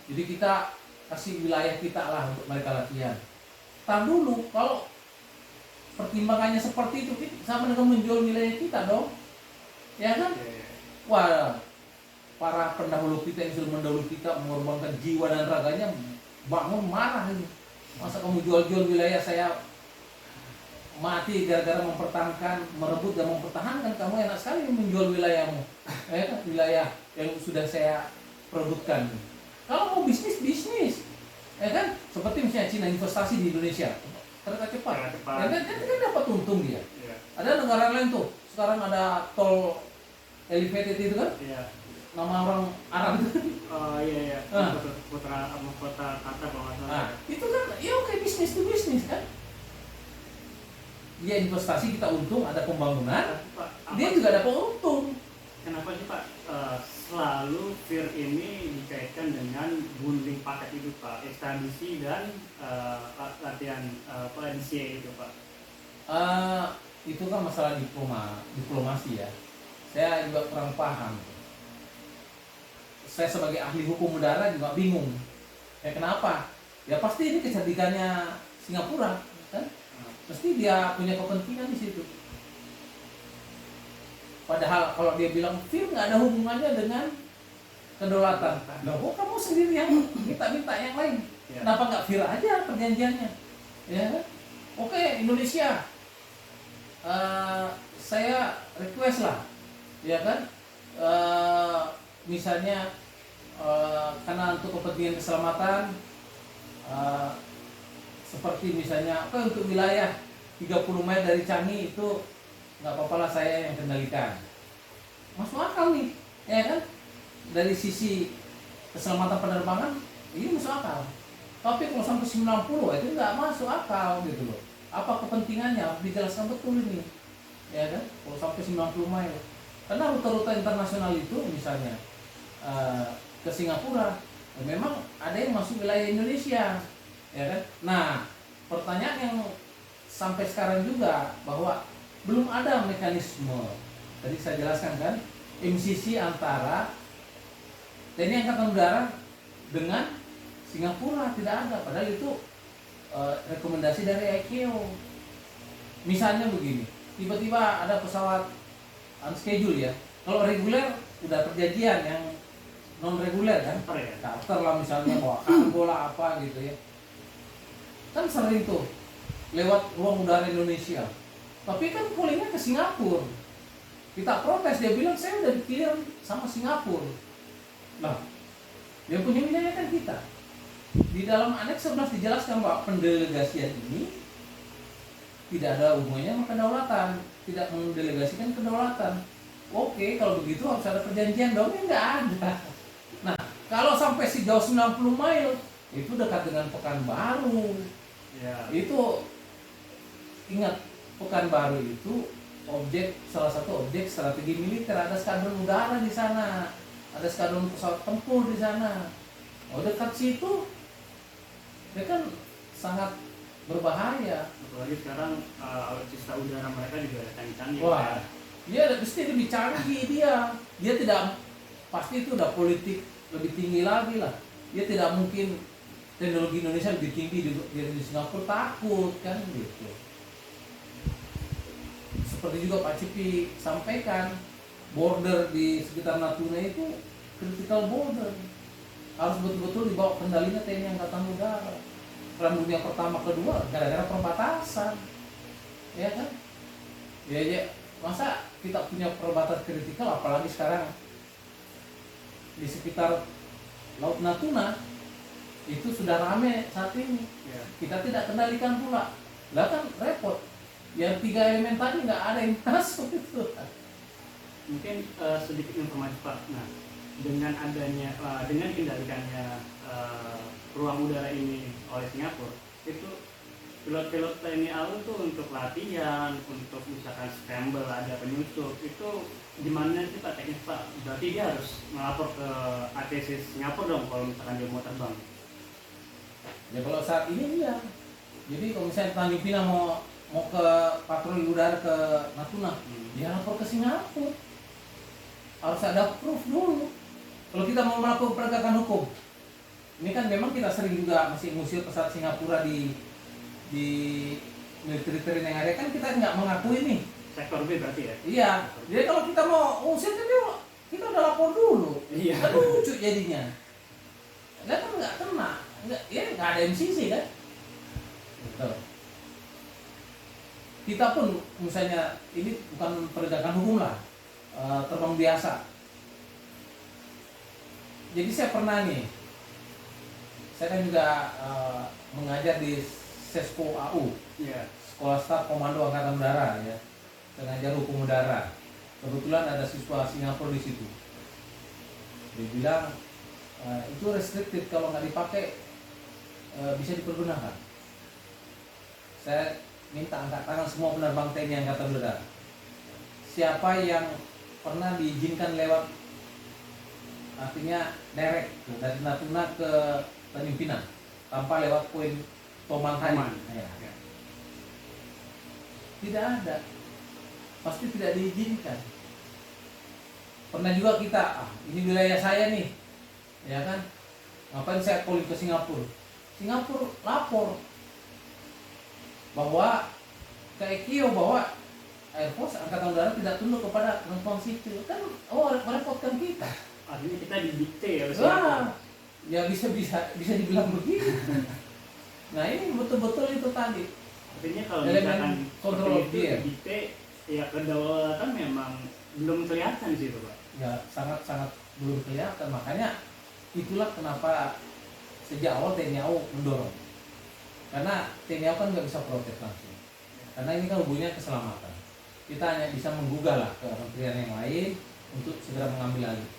Jadi kita kasih wilayah kita lah untuk mereka latihan. Tar dulu, kalau pertimbangannya seperti itu, sama dengan menjual wilayah kita dong. Ya kan? Wah, para pendahulu kita yang sudah mendahului kita mengorbankan jiwa dan raganya, bangun marah ini. Masa kamu jual-jual wilayah saya mati gara-gara mempertahankan, merebut dan mempertahankan? Kamu enak sekali menjual wilayahmu, wilayah yang sudah saya produksikan. Kalau mau bisnis, ya kan? Seperti misalnya Cina investasi di Indonesia, kereta cepat, ya kan dapat untung dia. Ya. Ada negara lain tuh, sekarang ada tol elevated itu kan? Ya. Nama orang Arab itu. Oh iya. Kota Qatar kalau nggak salah. Nah, itu kan, ya oke, bisnis to bisnis kan? Dia investasi, kita untung, ada pembangunan, dia juga dapat untung. Kenapa sih Pak selalu FIR ini dikaitkan dengan bundling paket itu Pak, ekstradisi dan latihan NCA itu Pak? Itu kan masalah diplomasi ya. Saya juga kurang paham. saya sebagai ahli hukum udara juga bingung. Ya kenapa? Ya pasti ini kecerdikannya Singapura, kan? Mesti dia punya kepentingan di situ. Padahal kalau dia bilang FIR nggak ada hubungannya dengan kedaulatan. Loh, kok kamu sendiri yang minta yang lain? Ya. Kenapa nggak FIR aja perjanjiannya? Ya kan? Oke, Indonesia, saya request lah, ya kan? Misalnya karena untuk kepentingan keselamatan, seperti misalnya untuk wilayah 30 mil dari Changi itu nggak apa-apa lah, saya yang kendalikan. Masuk akal nih, ya kan? Dari sisi keselamatan penerbangan ini masuk akal. Tapi kalau sampai 90 itu nggak masuk akal gitu loh. Apa kepentingannya? Harus dijelaskan betul ini, ya kan? Kalau sampai 90 mil, karena rute-rute internasional itu misalnya ke Singapura, ya memang ada yang masuk wilayah Indonesia, ya kan? Nah, pertanyaan yang sampai sekarang juga bahwa belum ada mekanisme. Tadi saya jelaskan kan, MCC antara TNI Angkatan Udara dengan Singapura tidak ada. Padahal itu rekomendasi dari ICAO. Misalnya begini, tiba-tiba ada pesawat unschedule ya. Kalau reguler udah perjanjian, yang non reguler kan, charter lah misalnya, bawa kargo lah apa gitu ya. Kan sering tuh lewat ruang udara Indonesia. Tapi kan pollingnya ke Singapura. Kita protes, dia bilang saya udah di-clear sama Singapura. Nah, yang punya wilayah kan kita. Di dalam aneks 11 dijelaskan bahwa pendelegasian ini tidak ada hubungannya sama kedaulatan, tidak mendelegasikan kedaulatan. Oke, kalau begitu harus ada perjanjian dong, ya nggak ada. Nah, kalau sampai sejauh 90 mil, itu dekat dengan Pekanbaru. Ya. Itu ingat, Pekanbaru itu salah satu objek strategi militer. Ada skadron udara di sana, ada skadron pesawat tempur di sana. Oh, dekat situ, dia kan sangat berbahaya. Apalagi sekarang alutsista udara mereka juga ada canggih-canggih. Wah, dia mesti lebih canggih dia. Dia tidak, pasti itu udah politik lebih tinggi lagi lah. Dia tidak mungkin teknologi Indonesia lebih tinggi di Singapura, takut kan gitu. Seperti juga Pak Cipi sampaikan, border di sekitar Natuna itu critical border, harus betul-betul dibawa kendalinya TNI Angkatan Udara. Perang Dunia Pertama Kedua gara-gara perbatasan, ya kan? Ya, masa kita punya perbatasan kritikal, apalagi sekarang di sekitar Laut Natuna itu sudah rame saat ini. Ya. Kita tidak kendalikan pula, lah kan repot. Yang 3 elemen tadi nggak ada yang masuk itu. Mungkin sedikit informasi Pak. Nah, dengan adanya dengan dikendalikannya ruang udara ini oleh Singapura, itu pilot-pilot TNI AU itu untuk latihan, untuk misalkan scramble, ada penyusup, itu gimana sih Pak teknis Pak? Berarti dia harus melapor ke ATC Singapura dong kalau misalkan dia mau terbang. Ya kalau saat ini iya. Jadi kalau misalnya Tanjung Pinang mau ke patroli udara ke Natuna, dia lapor ke Singapura. Harus ada proof dulu. Kalau kita mau melakukan penegakan hukum, ini kan memang kita sering juga masih ngusir pesawat Singapura di military terrain yang ada, kan kita nggak mengakui nih. Sektor B berarti ya? Iya. Jadi kalau kita mau ngusir kan kita udah lapor dulu. Iya. Kan lucu jadinya. Lah kan nggak kena, nggak ada MCC kan. Betul. Kita pun misalnya ini bukan penegakan hukum lah, terbang biasa. Jadi saya pernah nih, saya kan juga mengajar di Sesko AU, Iya. Sekolah Staf Komando Angkatan Udara ya, pengajar hukum udara. Kebetulan ada siswa Singapura di situ. Dia bilang itu restricted, kalau nggak dipakai bisa dipergunakan. Saya minta angkat tangan semua penerbang TNI Angkatan Udara. Siapa yang pernah diizinkan lewat, artinya direct dari Natuna ke Tanjung Pinang tanpa lewat poin Tomang tadi? Ya. Tidak ada, pasti tidak diizinkan. Pernah juga kita, ini wilayah saya nih, ya kan? Ngapain saya calling ke Singapura? Singapura lapor bahwa ke EKIO bahwa Air Force Angkatan Udara tidak tunduk kepada ketentuan sipil, kan merepotkan kita. Artinya kita didikte ya. Wah, ya bisa dibilang begitu. Nah ini betul-betul itu tadi. Artinya kalau Elemen misalkan control of seperti itu fear. didikte, ya kedaulatan memang belum kelihatan di situ Pak. Ya sangat-sangat belum kelihatan, makanya itulah kenapa sejak awal TNI AU mendorong, karena TNI AU kan nggak bisa protes langsung, karena ini kan hubungannya keselamatan. Kita hanya bisa menggugah lah ke kementerian yang lain untuk segera mengambil alih.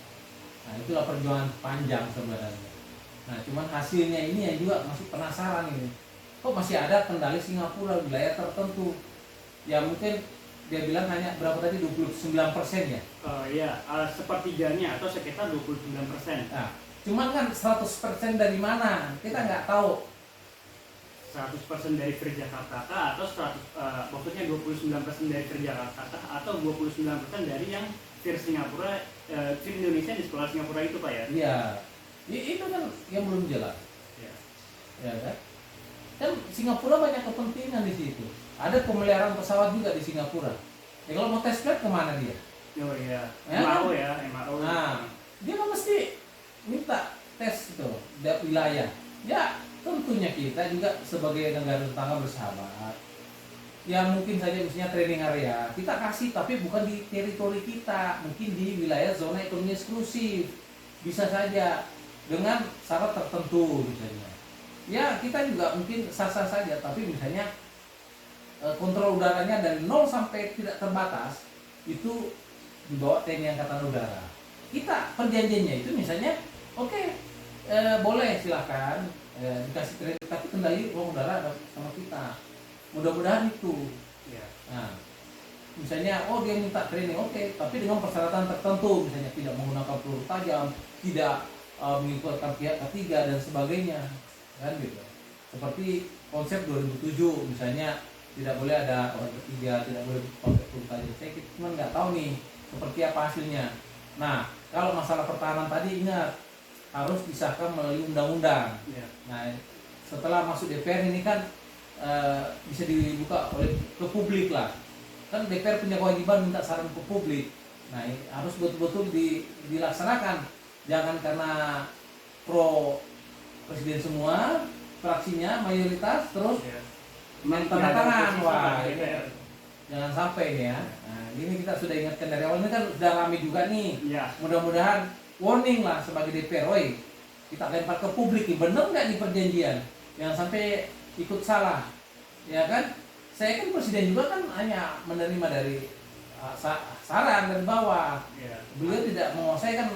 Nah itulah perjuangan panjang sebenarnya. Nah cuman hasilnya ini yang juga masih penasaran ini, kok masih ada kendali Singapura wilayah tertentu, ya mungkin dia bilang hanya berapa tadi 29% ya. Ya, sepertiganya atau sekitar 29%. Nah, cuman kan 100% dari mana? Kita nggak tahu. 100% dari Kerjakarta atau 100, maksudnya 29% dari Kerjakarta atau 29% dari yang Fir Singapura, Fir Indonesia di sekolah Singapura itu Pak ya? Iya, itu kan yang belum jelas. Ya. Ya kan? Kan Singapura banyak kepentingan di situ. Ada pemeliharaan pesawat juga di Singapura. Ya kalau mau tes flight kemana dia? Oh iya, Ya, MAO ya, MAO. Nah, dia kan mesti minta tes itu dari wilayah. Ya, tentunya kita juga sebagai negara tetangga bersahabat. Ya mungkin saja misalnya training area kita kasih, tapi bukan di teritori kita, mungkin di wilayah zona ekonomi eksklusif. Bisa saja dengan syarat tertentu misalnya. Ya kita juga mungkin sah-sah saja, tapi misalnya kontrol udaranya dari 0 sampai tidak terbatas itu dibawa TNI Angkatan Udara. Kita perjanjiannya itu misalnya oke, boleh silahkan dikasih kredit, tapi kendali ruang udara ada sama kita. Mudah-mudahan itu. Ya. Nah, misalnya dia minta training, oke, tapi dengan persyaratan tertentu, misalnya tidak menggunakan peluru tajam, tidak mengikutkan pihak ketiga dan sebagainya, kan gitu. Seperti konsep 2007 misalnya, tidak boleh ada orang ketiga, tidak boleh pakai peluru tajam. Saya cuma nggak tahu nih seperti apa hasilnya. Nah, kalau masalah pertahanan tadi ingat harus disahkan melalui undang-undang. Ya. Nah, setelah masuk DPR ini kan bisa dibuka oleh ke publik lah. Kan DPR punya kewajiban minta saran ke publik. Nah, ini harus betul-betul dilaksanakan. Jangan karena pro presiden semua, fraksinya mayoritas terus Ya. main tanda tangan. Wah, Pak, ya. jangan sampai nih ya. Nah, ini kita sudah ingatkan dari awal, ini kan sudah ramai juga nih. Ya. Mudah-mudahan warning lah sebagai DPR, kita lempar ke publik nih, bener nggak nih perjanjian? Jangan sampai ikut salah, ya kan? Saya kan presiden juga kan hanya menerima dari saran dari bawah. Ya. Beliau tidak menguasai, kan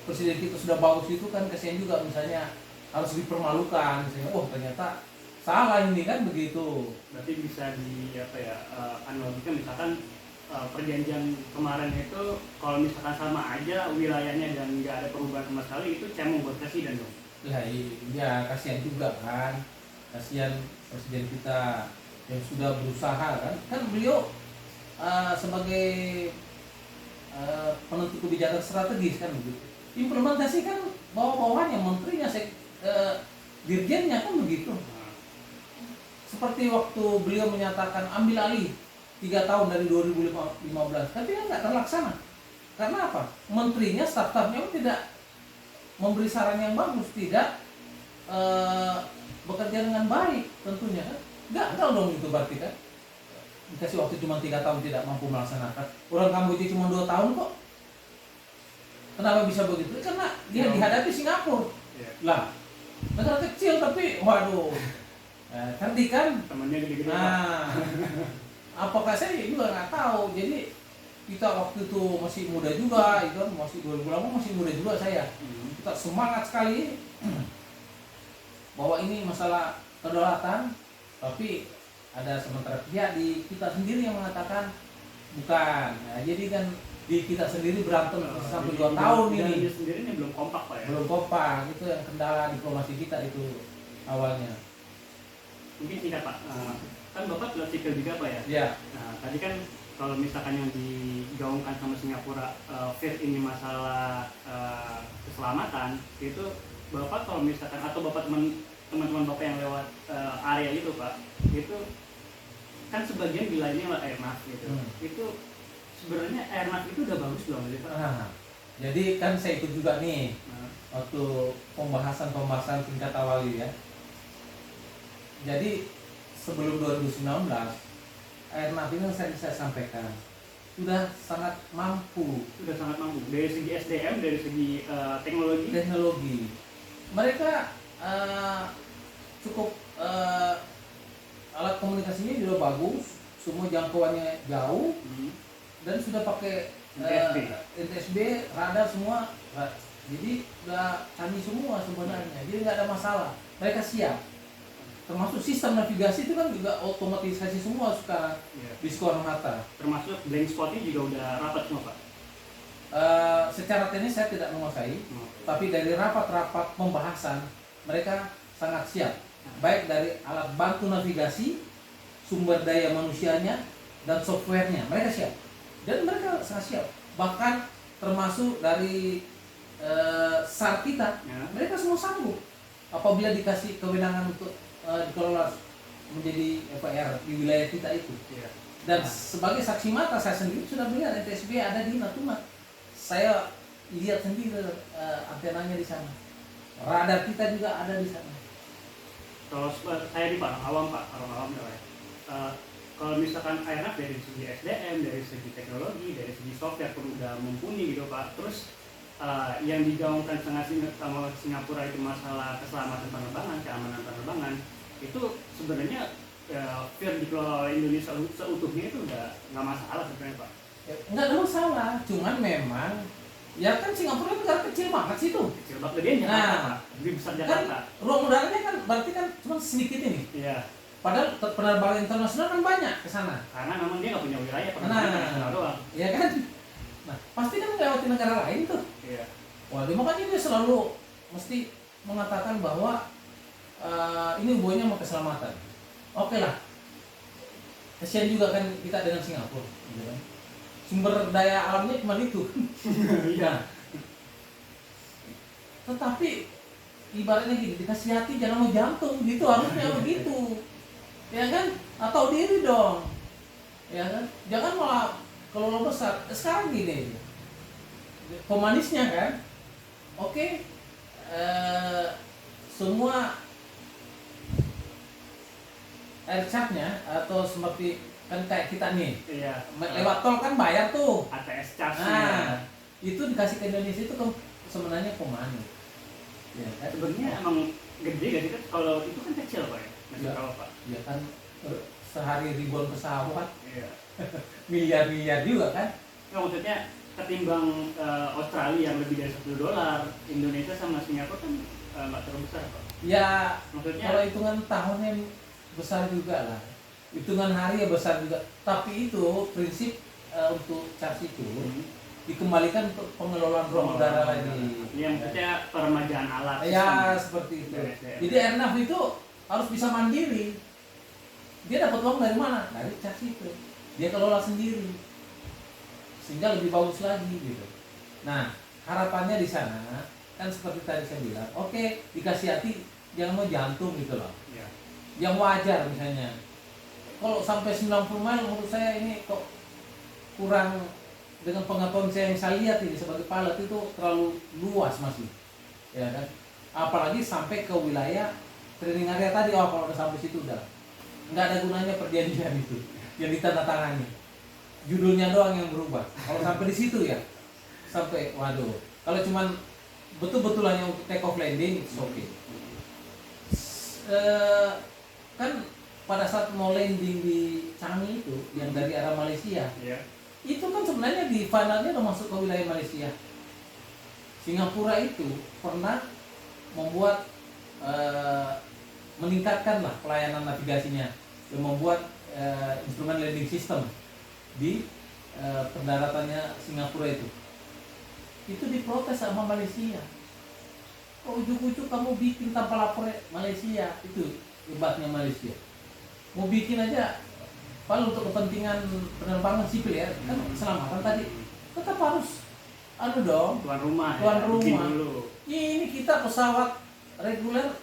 presiden kita sudah bagus itu kan, kasihan juga misalnya harus dipermalukan, misalnya, ternyata salah ini kan begitu. Berarti bisa analogikan misalkan perjanjian kemarin itu kalau misalkan sama aja wilayahnya dan nggak ada perubahan sama sekali, itu cemong buat presiden dong. Lah iya, kasihan juga kan, kasihan presiden kita yang sudah berusaha kan beliau sebagai penentu kebijakan strategis kan begitu, implementasikan bawah-bawahnya, menterinya, dirjennya kan begitu. Seperti waktu beliau menyatakan ambil alih 3 tahun dari 2015, tapi kan nggak terlaksana. Karena apa? Menterinya, staf-stafnya tidak memberi saran yang bagus, tidak bekerja dengan baik tentunya kan. Gagal dong itu berarti kan. Dikasih waktu cuma 3 tahun tidak mampu melaksanakan. Orang Kamboja cuma 2 tahun kok. Kenapa bisa begitu? Karena dia dihadapi Singapura. Lah, negara kecil tapi waduh. Nanti kan Temannya gede-gede. nah, apakah saya juga nggak tahu. Jadi kita waktu itu masih muda juga, itu kan masih 2008, masih muda juga saya. Kita semangat sekali bahwa ini masalah kedaulatan, tapi ada sementara pihak di kita sendiri yang mengatakan bukan. Nah, jadi kan di kita sendiri berantem sampai 2 tahun ini. Dia sendiri ini belum kompak Pak ya. Belum kompak, itu yang kendala diplomasi kita itu awalnya. Mungkin singkat Pak, kan Bapak lewat sipil juga Pak ya? Ya. Nah tadi kan kalau misalkan yang digaungkan sama Singapura fear ini masalah keselamatan, itu Bapak kalau misalkan atau Bapak teman-teman Bapak yang lewat area itu Pak, itu kan sebagian bilangnya airnav gitu. Itu sebenarnya airnav itu udah bagus belum sih Pak? Jadi kan saya ikut juga nih waktu pembahasan tingkat awal ya. Jadi sebelum 2019 airnav ini saya bisa sampaikan sudah sangat mampu. Sudah sangat mampu dari segi SDM, dari segi teknologi. Mereka cukup alat komunikasinya juga bagus, semua jangkauannya jauh, dan sudah pakai NTSB, radar semua. Jadi udah canggih semua sebenarnya. Jadi nggak ada masalah. Mereka siap. Termasuk sistem navigasi itu kan juga otomatisasi semua sekarang di Soekarno-Hatta. Termasuk blind spotnya juga udah rapat semua Pak? Secara teknis saya tidak menguasai, tapi dari rapat-rapat pembahasan mereka sangat siap. Baik dari alat bantu navigasi, sumber daya manusianya, dan softwarenya, mereka siap. Dan mereka sangat siap. Bahkan termasuk dari SAR kita, mereka semua sanggup apabila dikasih kewenangan untuk dikelola menjadi FIR di wilayah kita itu. Dan sebagai saksi mata saya sendiri sudah melihat NTSB ada di Natuna. Saya lihat sendiri antenanya di sana. Radar kita juga ada di sana. Kalau saya di Pak, awam ya. Kalau misalkan airnav dari segi SDM, dari segi teknologi, dari segi software pun udah mumpuni gitu Pak. Terus yang digaungkan sama Singapura itu masalah keselamatan penerbangan, keamanan penerbangan, itu sebenarnya fear dikelola oleh Indonesia seutuhnya itu udah nggak masalah sebenarnya Pak. Nggak ada masalah, cuman memang ya kan Singapura kan negara kecil banget sih tuh. Kecil banget, gedean Jakarta Pak, lebih besar Jakarta. Kan ruang udaranya kan berarti kan cuma sedikit ini. Iya. Padahal penerbangan internasional kan banyak ke sana. Karena memang dia nggak punya wilayah penerbangan internasional doang. Iya kan? Nah, pasti kan melewati negara lain tuh. Iya. Waduh, makanya dia selalu mesti mengatakan bahwa ini hubungannya sama keselamatan. Oke lah. Kasihan juga kan kita dengan Singapura, gitu kan. Sumber daya alamnya cuma itu. Iya. Tetapi ibaratnya gini, dikasih hati jangan mau jantung, gitu harusnya begitu. Ya kan? Atau diri dong. Ya kan? Jangan malah kalau besar. Sekarang gini. Pemanisnya kan. Oke. Semua air charge-nya atau seperti kan kayak kita nih. Iya. Lewat tol kan bayar tuh. ATS charge-nya. Nah, itu dikasih ke Indonesia itu kan sebenarnya pemanis. Ya, kan? Sebenarnya emang gede gak sih kan? Kalau itu kan kecil Pak ya? Masih kalau Pak. Ya kan sehari ribuan pesawat. Iya. Miliar-miliar juga kan. Ya, maksudnya ketimbang Australia yang lebih dari $1, Indonesia sama Singapura kan nggak terlalu besar Pak. Ya, maksudnya kalau hitungan tahunnya besar juga lah. Hitungan hari ya besar juga. Tapi itu prinsip untuk charge itu dikembalikan untuk pengelolaan ruang udara lagi. Yang maksudnya peremajaan alat. Ya seperti itu. Jadi airnav itu harus bisa mandiri. Dia dapat uang dari mana? Dari charge itu. Dia kelola sendiri. Sehingga lebih bagus lagi gitu. Nah, harapannya di sana kan seperti tadi saya bilang, oke, dikasih hati jangan mau jantung gitu loh. Ya. Yang wajar misalnya. Kalau sampai 90 mile menurut saya ini kok kurang, dengan pengetahuan saya yang saya lihat ini sebagai pilot itu terlalu luas masih. Ya kan? Apalagi sampai ke wilayah training area tadi, kalau udah sampai situ udah nggak ada gunanya perjanjian itu yang ditandatangani. Judulnya doang yang berubah. Kalau sampai di situ ya, sampai waduh. Kalau cuman betul-betul hanya untuk take off landing, it's okay. Kan pada saat mau landing di Changi itu yang dari arah Malaysia, itu kan sebenarnya di finalnya udah masuk ke wilayah Malaysia. Singapura itu pernah membuat meningkatkan lah pelayanan navigasinya, yang membuat instrumen landing system di pendaratannya Singapura itu diprotes sama Malaysia. Kok ujuk-ujuk kamu bikin tanpa lapor Malaysia? Itu hebatnya Malaysia. Mau bikin aja Kalau untuk kepentingan penerbangan sipil ya, kan keselamatan tadi tetap harus dong, tuan rumah tuan ya, bikin rumah. dulu. Ini kita pesawat reguler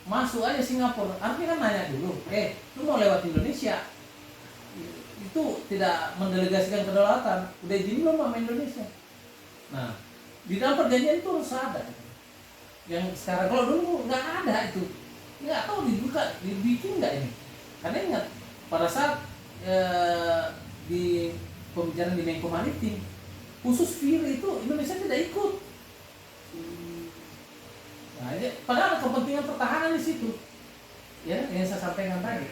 masuk aja Singapura, artinya kan nanya dulu, lu mau lewat Indonesia, itu tidak mendelegasikan kedaulatan, udah izin belum sama Indonesia. Nah, di dalam perjanjian itu harus ada. Yang sekarang kalau dulu nggak ada itu, nggak tahu dibuka, dibikin nggak ini. Karena ingat pada saat di pembicaraan di Menko Maritim, khusus FIR itu Indonesia tidak ikut. Nah, padahal kepentingan pertahanan di situ, ya yang saya sampaikan tadi.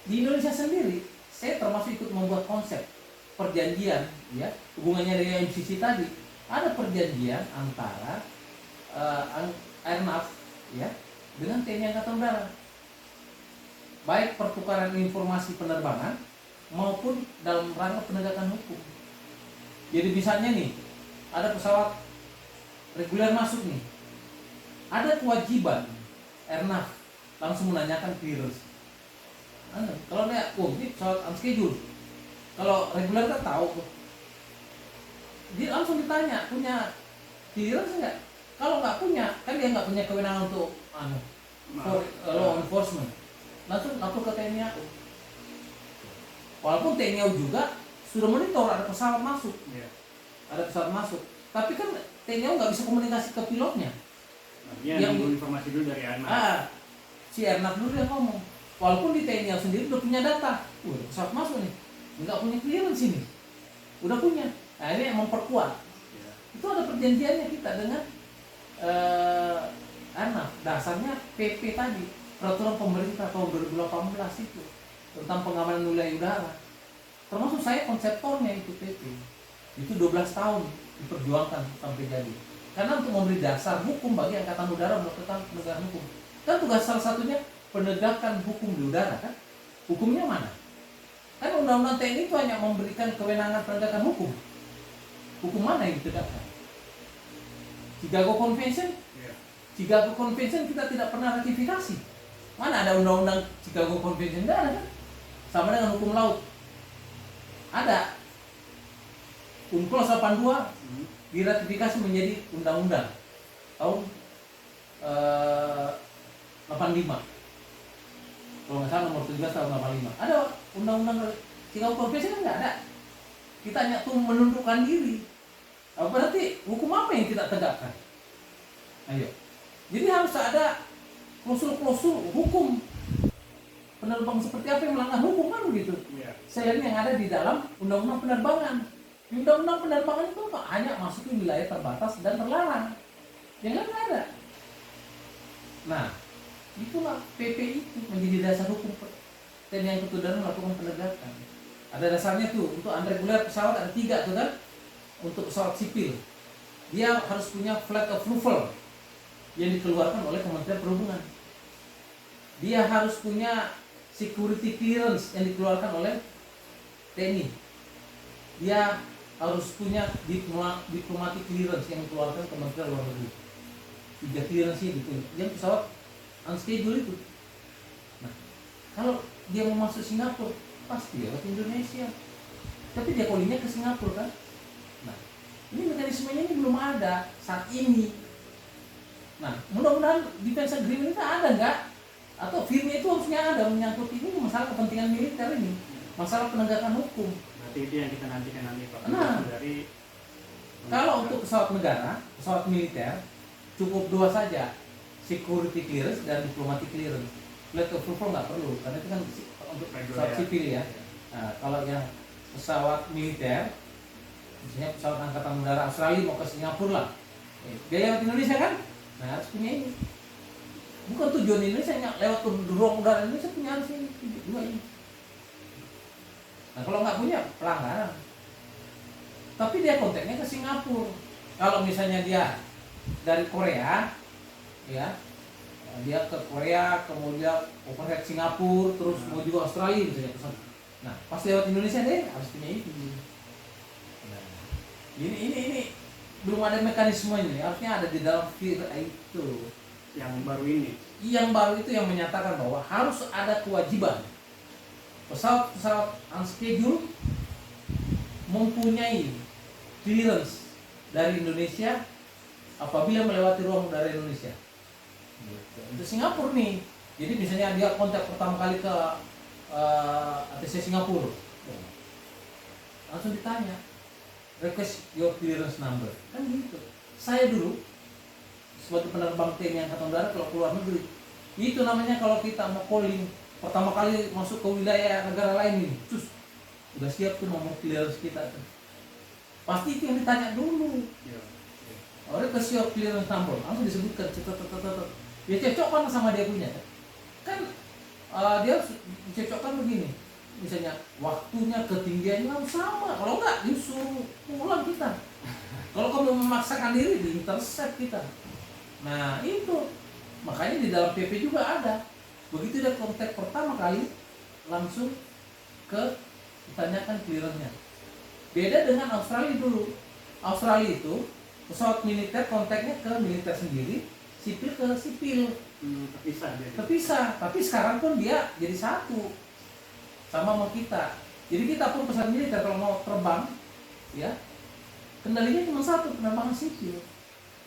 Di Indonesia sendiri, saya termasuk ikut membuat konsep perjanjian, ya hubungannya dengan MCC tadi. Ada perjanjian antara Airnav, ya, dengan TNI Angkatan Udara, baik pertukaran informasi penerbangan maupun dalam rangka penegakan hukum. Jadi misalnya nih, ada pesawat reguler masuk nih, ada kewajiban Airnav langsung menanyakan clearance. Kalau dia, ini pesawat unscheduled. Kalau reguler kan tahu tuh, dia langsung ditanya, punya clearance nggak? Kalau nggak punya, kan dia nggak punya kewenangan untuk law enforcement. Langsung lapor ke TNI AU. Walaupun TNI AU juga sudah monitor ada pesawat masuk, ada pesawat masuk. Tapi kan TNI AU nggak bisa komunikasi ke pilotnya. Yang nunggu informasi dulu dari Airnav. Si Airnav dulu yang ngomong. Walaupun di TNI AU sendiri udah punya data, ada pesawat masuk nih, nggak punya clearance ini, udah punya. Nah ini yang memperkuat. Itu ada perjanjiannya kita dengan Airnav. Dasarnya PP tadi, peraturan pemerintah tahun 2018 itu tentang pengamanan wilayah udara. Termasuk saya konseptornya itu PP. Itu 12 tahun diperjuangkan sampai jadi. Karena untuk memberi dasar hukum bagi Angkatan Udara melakukan penegakan hukum. Kan tugas salah satunya penegakan hukum di udara kan? Hukumnya mana? Kan Undang-Undang TNI itu hanya memberikan kewenangan penegakan hukum. Hukum mana yang ditegakkan? Chicago Convention? Chicago Convention kita tidak pernah ratifikasi. Mana ada Undang-Undang Chicago Convention? Tidak ada kan? Sama dengan hukum laut. Ada. UNCLOS 82 diratifikasi menjadi undang-undang tahun 85. Kalau nggak salah nomor 17 tahun 85. Ada undang-undang Chicago Convention kan nggak ada. Kita hanya tuh menundukkan diri. Berarti hukum apa yang kita tegakkan? Ayo. Jadi harus ada klausul-klausul hukum. Penerbang seperti apa yang melanggar hukum kan begitu. Selain yang ada di dalam undang-undang penerbangan. Di undang-undang penerbangan itu hanya masuk ke wilayah terbatas dan terlarang. Yang lain ada. Nah, itulah PP itu menjadi dasar hukum TNI Angkatan Udara melakukan penegakan. Ada dasarnya tuh, untuk unregular pesawat ada 3 tuh kan. Untuk pesawat sipil, dia harus punya flight approval yang dikeluarkan oleh Kementerian Perhubungan. Dia harus punya security clearance yang dikeluarkan oleh TNI. Dia harus punya diplomatic clearance yang dikeluarkan Kementerian Luar Negeri. 3 clearance itu, yang pesawat unscheduled itu. Nah, kalau dia mau masuk Singapura, pasti lewat Indonesia. Tapi dia callingnya ke Singapura kan. Nah, ini mekanismenya ini belum ada saat ini. Nah, mudah-mudahan defense agreement itu ada nggak? Atau firmnya itu harusnya ada, menyangkut ini masalah kepentingan militer ini, masalah penegakan hukum. Berarti itu yang kita nantikan nanti Pak. Nah, dari kalau untuk pesawat negara, pesawat militer cukup 2 saja, security clearance dan diplomatic clearance. Flight approval nggak perlu, karena itu kan untuk pesawat sipil ya. Nah, kalau yang pesawat militer, misalnya pesawat Angkatan Udara Australia mau ke Singapura lah, dia lewat Indonesia kan? Nah harus punya ini. Bukan tujuan Indonesia, lewat ruang udara Indonesia punya harus ini, 2 ini. Nah kalau nggak punya, pelanggaran. Tapi dia kontaknya ke Singapura. Kalau misalnya dia dari Korea, ya, dia ke Korea, kemudian overhead Singapura, terus mau juga Australia misalnya. Nah pas lewat Indonesia deh harus punya itu. Ini belum ada mekanismenya, harusnya ada di dalam FIR itu. Yang baru ini. Yang baru itu yang menyatakan bahwa harus ada kewajiban pesawat-pesawat unscheduled mempunyai clearance dari Indonesia apabila melewati ruang udara Indonesia. Untuk Singapura nih, jadi misalnya dia kontak pertama kali ke ATC Singapura, langsung ditanya, request your clearance number, kan gitu. Saya dulu sebagai penerbang TNI Angkatan Udara kalau keluar negeri, itu namanya kalau kita mau calling pertama kali masuk ke wilayah negara lain ini, udah siap tuh nomor clearance kita tuh. Pasti itu yang ditanya dulu. Request your clearance number, langsung disebutkan, dia cocokkan sama dia punya. Kan dia dicocokkan begini, misalnya waktunya, ketinggiannya sama, kalau enggak disuruh pulang kita. Kalau kamu memaksakan diri, di-intercept kita. Nah itu, makanya di dalam PP juga ada. Begitu dia kontak pertama kali, langsung ke ditanyakan clearance-nya. Beda dengan Australia dulu. Australia itu pesawat militer kontaknya ke militer sendiri, sipil ke sipil. Terpisah dia. Terpisah, tapi sekarang pun dia jadi satu sama kita. Jadi kita pun pesawat militer kalau mau terbang, ya kendalinya cuma satu, penerbangan sipil.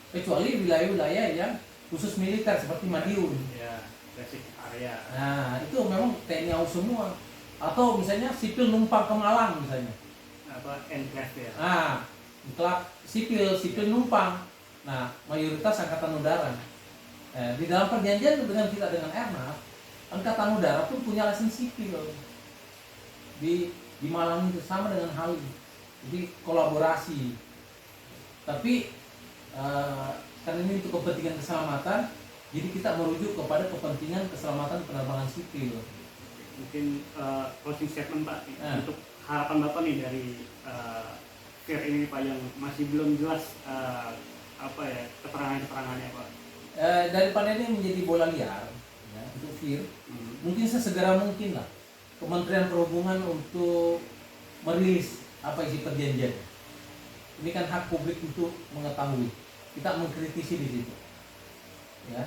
Kecuali wilayah-wilayah yang khusus militer seperti Madiun. Ya, basic area. Nah itu memang TNI AU semua. Atau misalnya sipil numpang ke Malang misalnya. Apa enclave ya? Sipil numpang. Nah mayoritas Angkatan Udara. Di dalam perjanjian dengan kita dengan Airnav, Angkatan Udara pun punya lisensi sipil di Malang itu sama dengan hal ini. Jadi kolaborasi. Tapi karena ini untuk kepentingan keselamatan, jadi kita merujuk kepada kepentingan keselamatan penerbangan sipil. Mungkin closing statement Pak untuk harapan Bapak nih dari FIR ini Pak yang masih belum jelas keterangannya Pak. Daripada ini menjadi bola liar ya, untuk FIR, mungkin sesegera mungkin lah Kementerian Perhubungan untuk merilis apa isi perjanjian. Ini kan hak publik untuk mengetahui. Kita mengkritisi di situ, ya.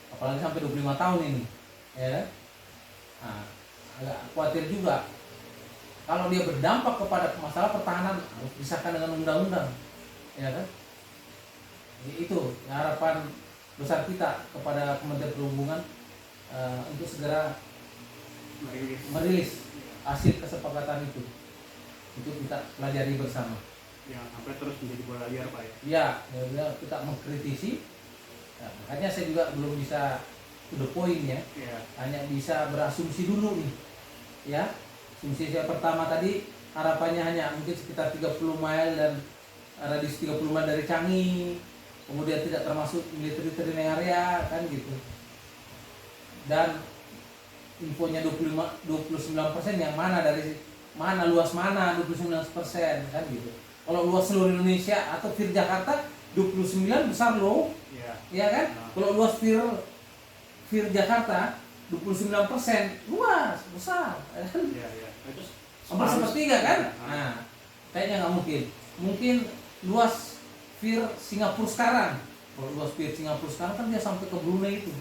Apalagi sampai 25 tahun ini, ya. Nah, agak khawatir juga kalau dia berdampak kepada masalah pertahanan harus disahkan dengan undang-undang, ya kan? Jadi itu harapan besar kita kepada Kementerian Perhubungan untuk segera merilis hasil kesepakatan itu untuk kita pelajari bersama. Jangan sampai terus menjadi bola liar Pak ya. Ya, kita mengkritisi. Nah, makanya saya juga belum bisa to the point ya. Hanya bisa berasumsi dulu nih. Ya, asumsi saya pertama tadi harapannya hanya mungkin sekitar 30 mile dan radius 30 mile dari Changi. Kemudian tidak termasuk military terrain area kan gitu. Dan infonya 29% yang mana dari mana luas mana 29% kan gitu. Kalau luas seluruh Indonesia atau FIR Jakarta 29 besar loh. Iya kan? Kalau luas FIR Jakarta 29% luas besar. Itu Hampir sepertiga kan? Nah, kayaknya nggak mungkin. Mungkin luas FIR Singapura sekarang. Kalau luas FIR Singapura sekarang kan dia sampai ke Brunei itu.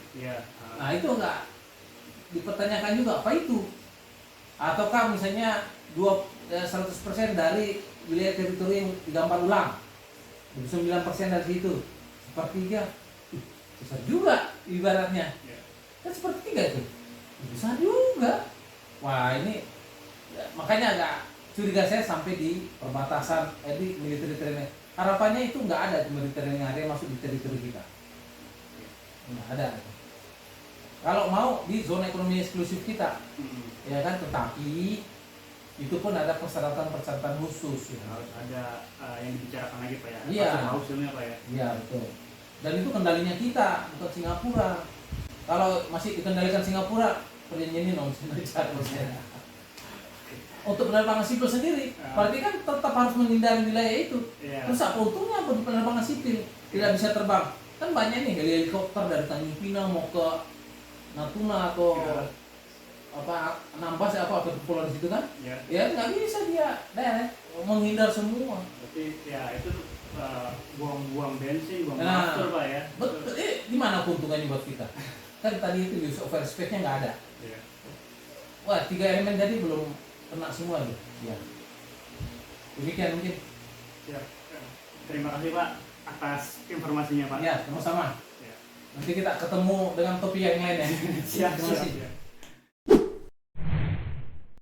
Nah itu nggak dipertanyakan juga apa itu? Ataukah misalnya 100% dari wilayah teritori yang digambar ulang, 29% dari situ, sepertiga, besar juga ibaratnya. Kan sepertiga itu, besar juga. Wah ini, makanya agak curiga saya sampai di perbatasan, di military terrain. Harapannya itu nggak ada di military area masuk di teritori kita, nggak ada. Kalau mau di zona ekonomi eksklusif kita, ya kan, tetapi itu pun ada persyaratan khusus ya. Harus ada yang dibicarakan lagi Pak ya. Iya. Hasilnya Pak ya. Iya betul. Dan itu kendalinya kita, bukan Singapura. Kalau masih dikendalikan Singapura, perjanjian ini nonsen aja. Untuk penerbangan sipil sendiri, berarti kan tetap harus menghindari wilayah itu. Terus apa untungnya buat penerbangan sipil tidak bisa terbang? Kan banyak nih helikopter dari Tanjung Pinang mau ke Natuna atau Anambas atau pulau di situ kan? Ya nggak bisa dia, menghindar semua. Berarti ya itu buang-buang bensin, buang waktu Pak ya. Betul. Gimana keuntungannya buat kita? Kan tadi itu use of airspace-nya nggak ada. Wah, 3 elemen tadi belum kena semua tuh. Ya. Demikian mungkin. Ya. Terima kasih Pak atas informasinya Pak. Ya, sama-sama. Ya. Nanti kita ketemu dengan topik yang lain ya. Siap, Terima kasih. siap.